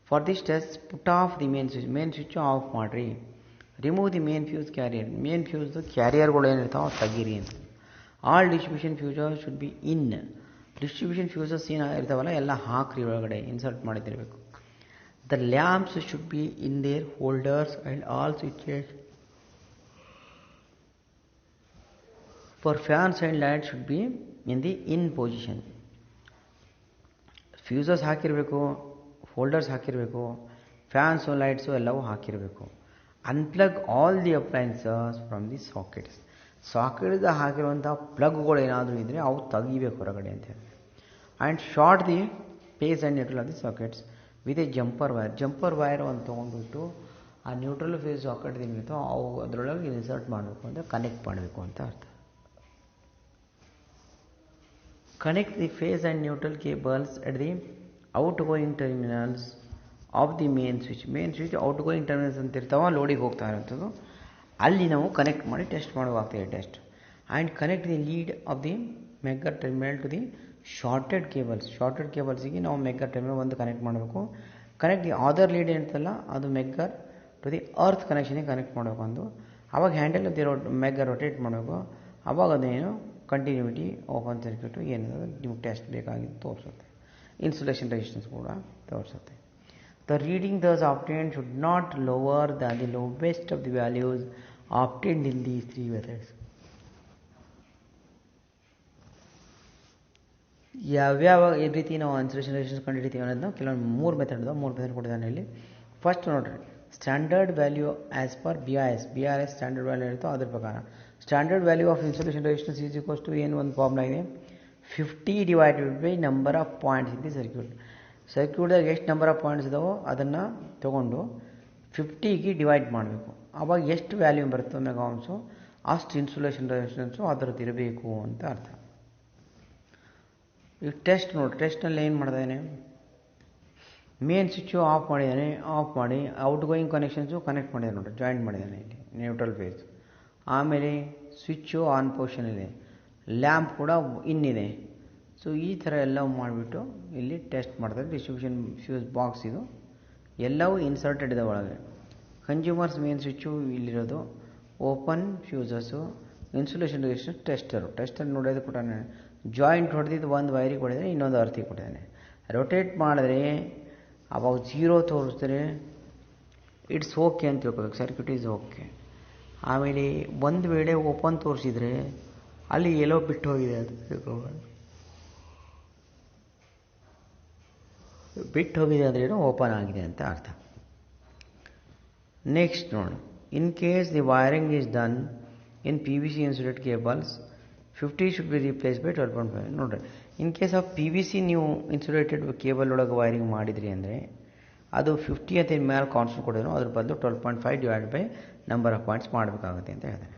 Speaker 1: For this test put off the main switch off ಮಾಡಿರಿ. Remove the main fuse carrier, main ಫ್ಯೂಸ್ದು ಕ್ಯಾರಿಯರ್ಗಳು ಏನಿರ್ತಾವೆ ತೆಗೀರಿ ಅಂತ. All distribution fuses should be in. Distribution fuses ಏನಾಗಿರ್ತಾವಲ್ಲ ಎಲ್ಲ ಹಾಕ್ರಿ, ಒಳಗಡೆ ಇನ್ಸರ್ಟ್ ಮಾಡಿದಿರಬೇಕು. The lamps should be in their holders and all switches for fans and light should be in the in position. Fuses ಹಾಕಿರಬೇಕು, ಹೋಲ್ಡರ್ಸ್ ಹಾಕಿರಬೇಕು, fans lights ಎಲ್ಲವೂ ಹಾಕಿರಬೇಕು. Unplug all the appliances from the sockets. ಸಾಕೆಟ್ಗೆ ಹಾಕಿರುವಂಥ ಪ್ಲಗ್ಗಳು ಏನಾದರೂ ಇದ್ದರೆ ಅವು ತೆಗಿಬೇಕು ಹೊರಗಡೆ ಅಂತ ಹೇಳಿ. And short the phase and neutral of the sockets with a jumper wire ಅಂತ ತೊಗೊಂಡ್ಬಿಟ್ಟು ಆ ನ್ಯೂಟ್ರಲ್ ಫೇಸ್ ಸಾಕೆಟ್ ಏನಿರುತ್ತೋ ಅವು ಅದರೊಳಗೆ ಇನ್ಸರ್ಟ್ ಮಾಡಬೇಕು ಅಂತ ಕನೆಕ್ಟ್ ಮಾಡಬೇಕು ಅಂತ ಅರ್ಥ. Connect the phase and neutral cables at the outgoing terminals of the main switch outgoing terminals ಅಂತ ಇರ್ತಾವೆ, ಲೋಡಿಗೆ ಹೋಗ್ತಾ ಇರೋಂಥದ್ದು, ಅಲ್ಲಿ ನಾವು ಕನೆಕ್ಟ್ ಮಾಡಿ ಟೆಸ್ಟ್ ಮಾಡುವಾಗ್ತದೆ test. And connect the lead of the megger terminal to the shorted ಕೇಬಲ್ಸಿಗೆ ನಾವು ಮೆಗರ್ ಟರ್ಮಿನಲ್ ಒಂದು ಕನೆಕ್ಟ್ ಮಾಡಬೇಕು. ಕನೆಕ್ಟ್ ದಿ ಅದರ್ ಲೀಡ್ ಏನಿರ್ತಲ್ಲ ಅದು megger to to the earth ಕನೆಕ್ಷನ್ಗೆ ಕನೆಕ್ಟ್ ಮಾಡಬೇಕು ಒಂದು. ಆವಾಗ ಹ್ಯಾಂಡಲ್ ಮೆಗ ರೊಟೇಟ್ ಮಾಡಬೇಕು. ಆವಾಗ ಅದೇನು ಕಂಟಿನ್ಯೂಟಿ ಓಪನ್ ಸರ್ಕ್ಯೂಟು ಏನಿದೆ ನೀವು ಟೆಸ್ಟ್ ಬೇಕಾಗಿದ್ದು ತೋರಿಸುತ್ತೆ. ಇನ್ಸುಲೇಷನ್ ರೆಸಿಸ್ಟೆನ್ಸ್ ಕೂಡ ತೋರಿಸುತ್ತೆ. The reading thus obtained should not lower than the lowest of the values obtained in these 3 methods. ಯಾವ್ಯಾವ ರೀತಿ ನಾವು ಇನ್ಸುಲೇಷನ್ ರೆಸಿಸ್ಟೆನ್ಸ್ ಕಂಡುಹಿಡಿತೀವಿ ಅನ್ನೋದನ್ನ ಕೆಲವೊಂದು 3 ಮೆಥಡ್ ಕೊಟ್ಟಿದ್ದಾನೆ ಇಲ್ಲಿ. ಫಸ್ಟ್ ನೋಡ್ರಿ, standard value as per B R S standard value ಇರುತ್ತೋ ಅದ್ರ ಪ್ರಕಾರ standard value of insulation resistance is equals to ಏನು ಒಂದು ಫಾರ್ಮುಲಾ ಇದೆ, 50 divided by number of points in the circuit. ಸರ್ಕ್ಯೂಟ್ದಾಗ ಎಷ್ಟು ನಂಬರ್ ಆಫ್ ಪಾಯಿಂಟ್ಸ್ ಇದಾವೋ ಅದನ್ನು ತೊಗೊಂಡು 50ಗೆ ಡಿವೈಡ್ ಮಾಡಬೇಕು. ಆವಾಗ ಎಷ್ಟು ವ್ಯಾಲ್ಯೂ ಬರುತ್ತೋ ಮೆಗಾ ಓಮ್ಸು ಅಷ್ಟು ಇನ್ಸುಲೇಷನ್ ರೆಸಿಸ್ಟೆನ್ಸು ಅದರದ್ದು ಇರಬೇಕು ಅಂತ ಅರ್ಥ. ಈಗ ಟೆಸ್ಟ್ ನೋಡಿ, ಟೆಸ್ಟ್ನಲ್ಲಿ ಏನು ಮಾಡಿದ್ದಾನೆ, ಮೇನ್ ಸ್ವಿಚ್ಚು ಆಫ್ ಮಾಡಿದ್ದಾನೆ, ಆಫ್ ಮಾಡಿ ಔಟ್ ಗೋಯಿಂಗ್ ಕನೆಕ್ಷನ್ಸು ಕನೆಕ್ಟ್ ಮಾಡಿದ್ದಾನೆ ನೋಡಿ, ಜಾಯಿಂಟ್ ಮಾಡಿದ್ದಾನೆ ಇಲ್ಲಿ ನ್ಯೂಟ್ರಲ್ ಫೇಸ್. ಆಮೇಲೆ ಸ್ವಿಚ್ಚು ಆನ್ ಪೊಸಿಷನ್ ಇದೆ, ಲ್ಯಾಂಪ್ ಕೂಡ ಇನ್ನಿದೆ. ಸೊ ಈ ಥರ ಎಲ್ಲ ಮಾಡಿಬಿಟ್ಟು ಇಲ್ಲಿ ಟೆಸ್ಟ್ ಮಾಡ್ತಾರೆ. ಡಿಸ್ಟ್ರಿಬ್ಯೂಷನ್ ಫ್ಯೂಸ್ ಬಾಕ್ಸ್ ಇದು ಎಲ್ಲವೂ ಇನ್ಸರ್ಟೆಡ್ ಇದೆ ಒಳಗೆ. ಕನ್ಸ್ಯೂಮರ್ಸ್ ಮೇನ್ ಸ್ವಿಚ್ಚು ಇಲ್ಲಿರೋದು, open fuses, insulation resistance tester ನೋಡೋದು ಕೂಡ ಜಾಯಿಂಟ್ ಹೊಡೆದಿದ್ದು ಒಂದು ವೈರಿಗೆ ಕೊಟ್ಟಿದ್ದಾನೆ, ಇನ್ನೊಂದು ಅರ್ತಿಗೆ ಕೊಟ್ಟಿದ್ದಾನೆ. ರೊಟೇಟ್ ಮಾಡಿದ್ರೆ ಅವಾಗ 0 ತೋರಿಸಿದ್ರೆ ಇಟ್ಸ್ ಓಕೆ ಅಂತ ತಿಳ್ಕೊಬೇಕು, ಸರ್ಕ್ಯೂಟ್ ಈಸ್ ಓಕೆ. ಆಮೇಲೆ ಒಂದು ವೇಳೆ ಓಪನ್ ತೋರಿಸಿದರೆ ಅಲ್ಲಿ ಎಲ್ಲೋ ಬಿಟ್ಟು ಹೋಗಿದೆ ಅಂತ ತಿಳ್ಕೊಬೋದು. ಬಿಟ್ಟು ಹೋಗಿದೆ ಅಂದರೆ ಏನೋ ಓಪನ್ ಆಗಿದೆ ಅಂತ ಅರ್ಥ. ನೆಕ್ಸ್ಟ್ ನೋಡಿ, in case the wiring is done in PVC insulated cables 50 should be replace by 12.5. ನೋಡಿರಿ, ಇನ್ ಕೇಸ್ ಆಫ್ PVC ನೀವು ಇನ್ಸುಲೇಟೆಡ್ ಕೇಬಲ್ ಒಳಗೆ ವೈರಿಂಗ್ ಮಾಡಿದ್ರಿ ಅಂದರೆ ಅದು 50 ಅಂತ ಮೇಲೆ ಕಾನ್ಸ್ಟೆಂಟ್ ಕೊಡೋದು, ಅದ್ರ ಬದಲು 12.5 divide by number of points ಮಾಡಬೇಕಾಗುತ್ತೆ ಅಂತ ಹೇಳ್ತಾರೆ.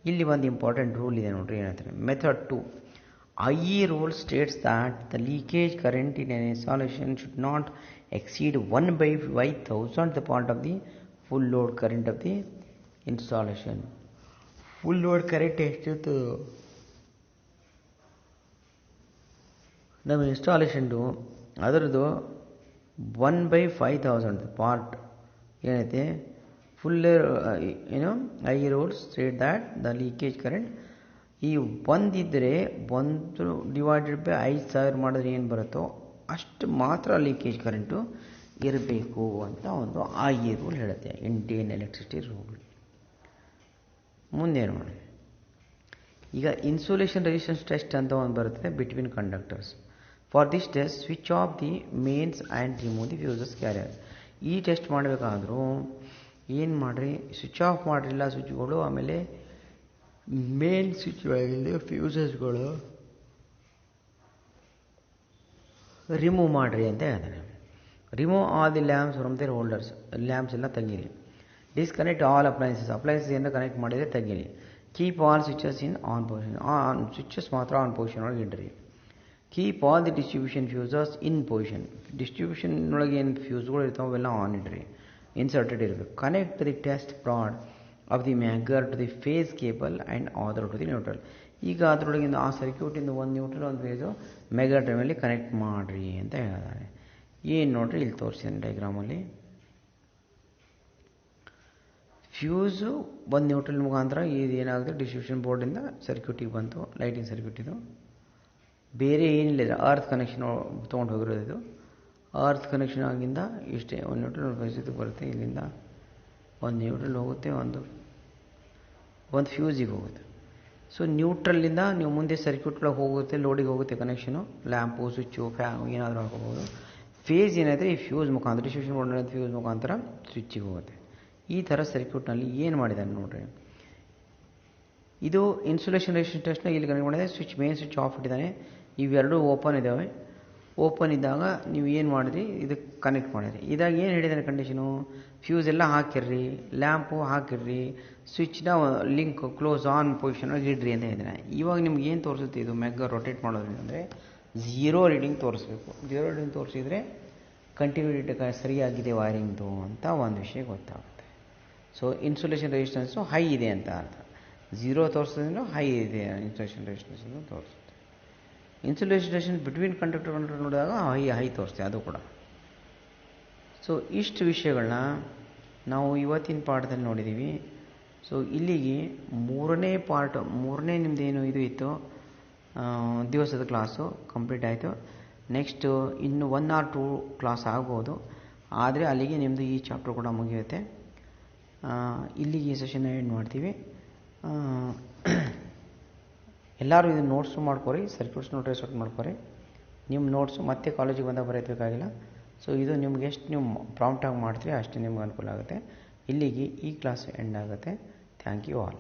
Speaker 1: ಇಲ್ಲಿ ಒಂದು ಇಂಪಾರ್ಟೆಂಟ್ ರೂಲ್ ಇದೆ ನೋಡ್ರಿ, ಏನಂತಾರೆ method 2. IE rule states that the leakage current in an installation should not exceed 1/5000th the part of the full load current of the installation. Full load current ಎಷ್ಟಿತ್ತು ನಮ್ಮ ಇನ್ಸ್ಟಾಲೇಷನ್ದು ಅದರದ್ದು 1/5000 ಪಾರ್ಟ್ ಏನೈತೆ full ಏನು I rules state that the leakage current ಈ ಒಂದಿದ್ದರೆ 1 divided by 5000 ಮಾಡಿದ್ರೆ ಏನು ಬರುತ್ತೋ ಅಷ್ಟು ಮಾತ್ರ ಲೀಕೇಜ್ ಕರೆಂಟು ಇರಬೇಕು ಅಂತ ಒಂದು ಐ ರೂಲ್ ಹೇಳುತ್ತೆ, ಇಂಡಿಯನ್ ಎಲೆಕ್ಟ್ರಿಸಿಟಿ ರೂಲ್. ಮುಂದೆ ನೋಡಿ, ಈಗ ಇನ್ಸುಲೇಷನ್ ರೆಸಿಸ್ಟೆನ್ಸ್ ಟೆಸ್ಟ್ ಅಂತ ಒಂದು ಬರುತ್ತೆ between conductors. For this test switch off the mains and remove the fuses carrier. ಈ ಟೆಸ್ಟ್ ಮಾಡಬೇಕಾದ್ರೂ ಏನು ಮಾಡಿರಿ, ಸ್ವಿಚ್ ಆಫ್ ಮಾಡಿರಲಿಲ್ಲ ಸ್ವಿಚ್ಗಳು, ಆಮೇಲೆ ಮೇನ್ ಸ್ವಿಚ್ ಒಳಗಿಂದ ಫ್ಯೂಸಸ್ಗಳು ರಿಮೂವ್ ಮಾಡಿರಿ ಅಂತ ಹೇಳ್ತಾರೆ. Remove all the lamps from their holders, lamps ಎಲ್ಲ ತೆಗೀರಿ. ಡಿಸ್ಕನೆಕ್ಟ್ ಆಲ್ ಅಪ್ಲೈನ್ಸಸ್ ಏನು ಕನೆಕ್ಟ್ ಮಾಡಿದರೆ ತೆಗೀರಿ. Keep all switches in on position, switches ಮಾತ್ರ ಆನ್ ಪೊಸಿಷನ್ ಒಳಗೆ ಇಡ್ರಿ. Keep all the distribution fuses in position, distribution ಒಳಗೆ ಏನು ಫ್ಯೂಸ್ಗಳು ಇರ್ತಾವೆ ಅವೆಲ್ಲ ಆನ್ ಇಡ್ರಿ, ಇನ್ಸರ್ಟೆಡ್ ಇರಬೇಕು. Connect the test prod of the megger to the phase cable and other to the neutral. ಈಗ ಅದರೊಳಗಿಂದ ಆ ಸರ್ಕ್ಯೂಟಿಂದ ಒಂದು ನ್ಯೂಟ್ರಲ್ ಒಂದು ಫೇಸು ಮೆಗಾ ಟರ್ಮಿನಲ್ಲಿ ಕನೆಕ್ಟ್ ಮಾಡಿರಿ ಅಂತ ಹೇಳಿದ್ದಾರೆ. ಏನು ನೋಡ್ರಿ ಇಲ್ಲಿ ತೋರಿಸಿದ್ದೀನಿ ಡೈಗ್ರಾಮಲ್ಲಿ, ಫ್ಯೂಸು ಒಂದು ನ್ಯೂಟ್ರಲ್ ಮುಖಾಂತರ ಇದು ಏನಾಗುತ್ತೆ ಡಿಸ್ಟ್ರಿಬ್ಯೂಷನ್ ಬೋರ್ಡಿಂದ ಸರ್ಕ್ಯೂಟಿಗೆ ಬಂತು, ಲೈಟಿಂಗ್ ಸರ್ಕ್ಯೂಟ್ ಇದು. ಬೇರೆ ಏನಿಲ್ಲ, ಅರ್ತ್ ಕನೆಕ್ಷನ್ ತೊಗೊಂಡು ಹೋಗಿರೋದು ಇದು. ಅರ್ತ್ ಕನೆಕ್ಷನ್ ಆಗಿಂದ ಇಷ್ಟೇ, ಒಂದು ನ್ಯೂಟ್ರಲ್ ಒಂದು ಫೇಸ್ ಇದು ಬರುತ್ತೆ, ಇಲ್ಲಿಂದ ಒಂದು ನ್ಯೂಟ್ರಲ್ ಹೋಗುತ್ತೆ, ಒಂದು ಫ್ಯೂಸಿಗೆ ಹೋಗುತ್ತೆ. ಸೊ ನ್ಯೂಟ್ರಲ್ಲಿಂದ ನೀವು ಮುಂದೆ ಸರ್ಕ್ಯೂಟ್ ಒಳಗೆ ಹೋಗುತ್ತೆ, ಲೋಡಿಗೆ ಹೋಗುತ್ತೆ ಕನೆಕ್ಷನು, ಲ್ಯಾಂಪು ಸ್ವಿಚ್ಚು ಫ್ಯಾನ್ ಏನಾದರೂ ಹಾಕೋಬೋದು. ಫೇಸ್ ಏನಾದರೆ ಈ ಫ್ಯೂಸ್ ಮುಖಾಂತರ ಡಿಸ್ಟ್ರಿಬ್ಯೂಷನ್ ಬೋರ್ಡ್ ಫ್ಯೂಸ್ ಮುಖಾಂತರ ಸ್ವಿಚ್ಚಿಗೆ ಹೋಗುತ್ತೆ. ಈ ಥರ ಸರ್ಕ್ಯೂಟ್ನಲ್ಲಿ ಏನು ಮಾಡಿದ್ದಾನೆ ನೋಡ್ರಿ, ಇದು ಇನ್ಸುಲೇಷನ್ ರೆಸಿಸ್ಟೆನ್ಸ್ ಟೆಸ್ಟ್ನ ಇಲ್ಲಿ ಕನೆಕ್ಟ್ ಮಾಡಿದೆ. ಸ್ವಿಚ್ ಮೇನ್ ಸ್ವಿಚ್ ಆಫ್ ಇಟ್ಟಿದ್ದಾನೆ, ಇವೆರಡೂ ಓಪನ್ ಇದ್ದಾವೆ. ಓಪನ್ ಇದ್ದಾಗ ನೀವು ಏನು ಮಾಡಿದ್ರಿ, ಇದಕ್ಕೆ ಕನೆಕ್ಟ್ ಮಾಡಿದ್ರಿ. ಇದಾಗ ಏನು ಹೇಳಿದಾನೆ ಕಂಡೀಷನು, ಫ್ಯೂಸ್ ಎಲ್ಲ ಹಾಕಿರ್ರಿ, ಲ್ಯಾಂಪು ಹಾಕಿರ್ರಿ, ಸ್ವಿಚ್ನ ಲಿಂಕ್ ಕ್ಲೋಸ್ ಆನ್ ಪೊಸಿಷನಾಗಿ ಇಡ್ರಿ ಅಂತ ಹೇಳಿದ್ದಾನೆ. ಇವಾಗ ನಿಮ್ಗೆ ಏನು ತೋರಿಸುತ್ತೆ ಇದು ಮೆಗ್ಗ ರೊಟೇಟ್ ಮಾಡೋದ್ರಿಂದ ಅಂದರೆ 0 ರೀಡಿಂಗ್ ತೋರಿಸ್ಬೇಕು. 0 ರೀಡಿಂಗ್ ತೋರಿಸಿದರೆ ಕಂಟಿನ್ಯೂಟಿ ಸರಿಯಾಗಿದೆ ವೈರಿಂಗ್ದು ಅಂತ ಒಂದು ವಿಷಯ ಗೊತ್ತಾಗುತ್ತೆ. ಸೊ ಇನ್ಸುಲೇಷನ್ ರೆಸಿಸ್ಟೆನ್ಸು ಹೈ ಇದೆ ಅಂತ ಅರ್ಥ. 0 ತೋರಿಸೋದ್ರಿಂದ ಹೈ ಇದೆ ಇನ್ಸುಲೇಷನ್ ರೆಸಿಸ್ಟೆನ್ಸ್ ಅಂತ ತೋರಿಸುತ್ತೆ. ಇನ್ಸುಲೇಷನ್ ರೆಸಿಸ್ಟೆನ್ಸ್ ಬಿಟ್ವೀನ್ ಕಂಡಕ್ಟರ್ ನೋಡಿದಾಗ ಹೈ ತೋರಿಸುತ್ತೆ ಅದು ಕೂಡ. ಸೊ ಇಷ್ಟು ವಿಷಯಗಳನ್ನ ನಾವು ಇವತ್ತಿನ ಪಾಠದಲ್ಲಿ ನೋಡಿದ್ದೀವಿ. ಸೊ ಇಲ್ಲಿಗೆ ಮೂರನೇ ನಿಮ್ಮದೇನು ಇದು ಇತ್ತು ದಿವಸದ ಕ್ಲಾಸು ಕಂಪ್ಲೀಟ್ ಆಯಿತು. ನೆಕ್ಸ್ಟು ಇನ್ನು 1 or 2 ಕ್ಲಾಸ್ ಆಗ್ಬೋದು, ಆದರೆ ಅಲ್ಲಿಗೆ ನಿಮ್ಮದು ಈ ಚಾಪ್ಟರ್ ಕೂಡ ಮುಗಿಯುತ್ತೆ. ಇಲ್ಲಿಗೆ ಈ ಸೆಷನ್ ಎಂಡ್ ಮಾಡ್ತೀವಿ. ಎಲ್ಲರೂ ಇದನ್ನು ನೋಟ್ಸು ಮಾಡ್ಕೊರಿ, ಸರ್ಕ್ಯೂಟ್ಸ್ನು ಟ್ರೇಸ್ ಔಟ್ ಮಾಡ್ಕೊರಿ. ನಿಮ್ಮ ನೋಟ್ಸು ಮತ್ತೆ ಕಾಲೇಜಿಗೆ ಬಂದಾಗ ಬರೆಯಬೇಕಾಗಿಲ್ಲ. ಸೊ ಇದು ನಿಮ್ಗೆ ಎಷ್ಟು ನೀವು ಪ್ರಾಂಪ್ಟಾಗಿ ಮಾಡ್ತೀರಿ ಅಷ್ಟೇ ನಿಮ್ಗೆ ಅನುಕೂಲ ಆಗುತ್ತೆ. ಇಲ್ಲಿಗೆ ಈ ಕ್ಲಾಸ್ ಎಂಡ್ ಆಗುತ್ತೆ. Thank you all.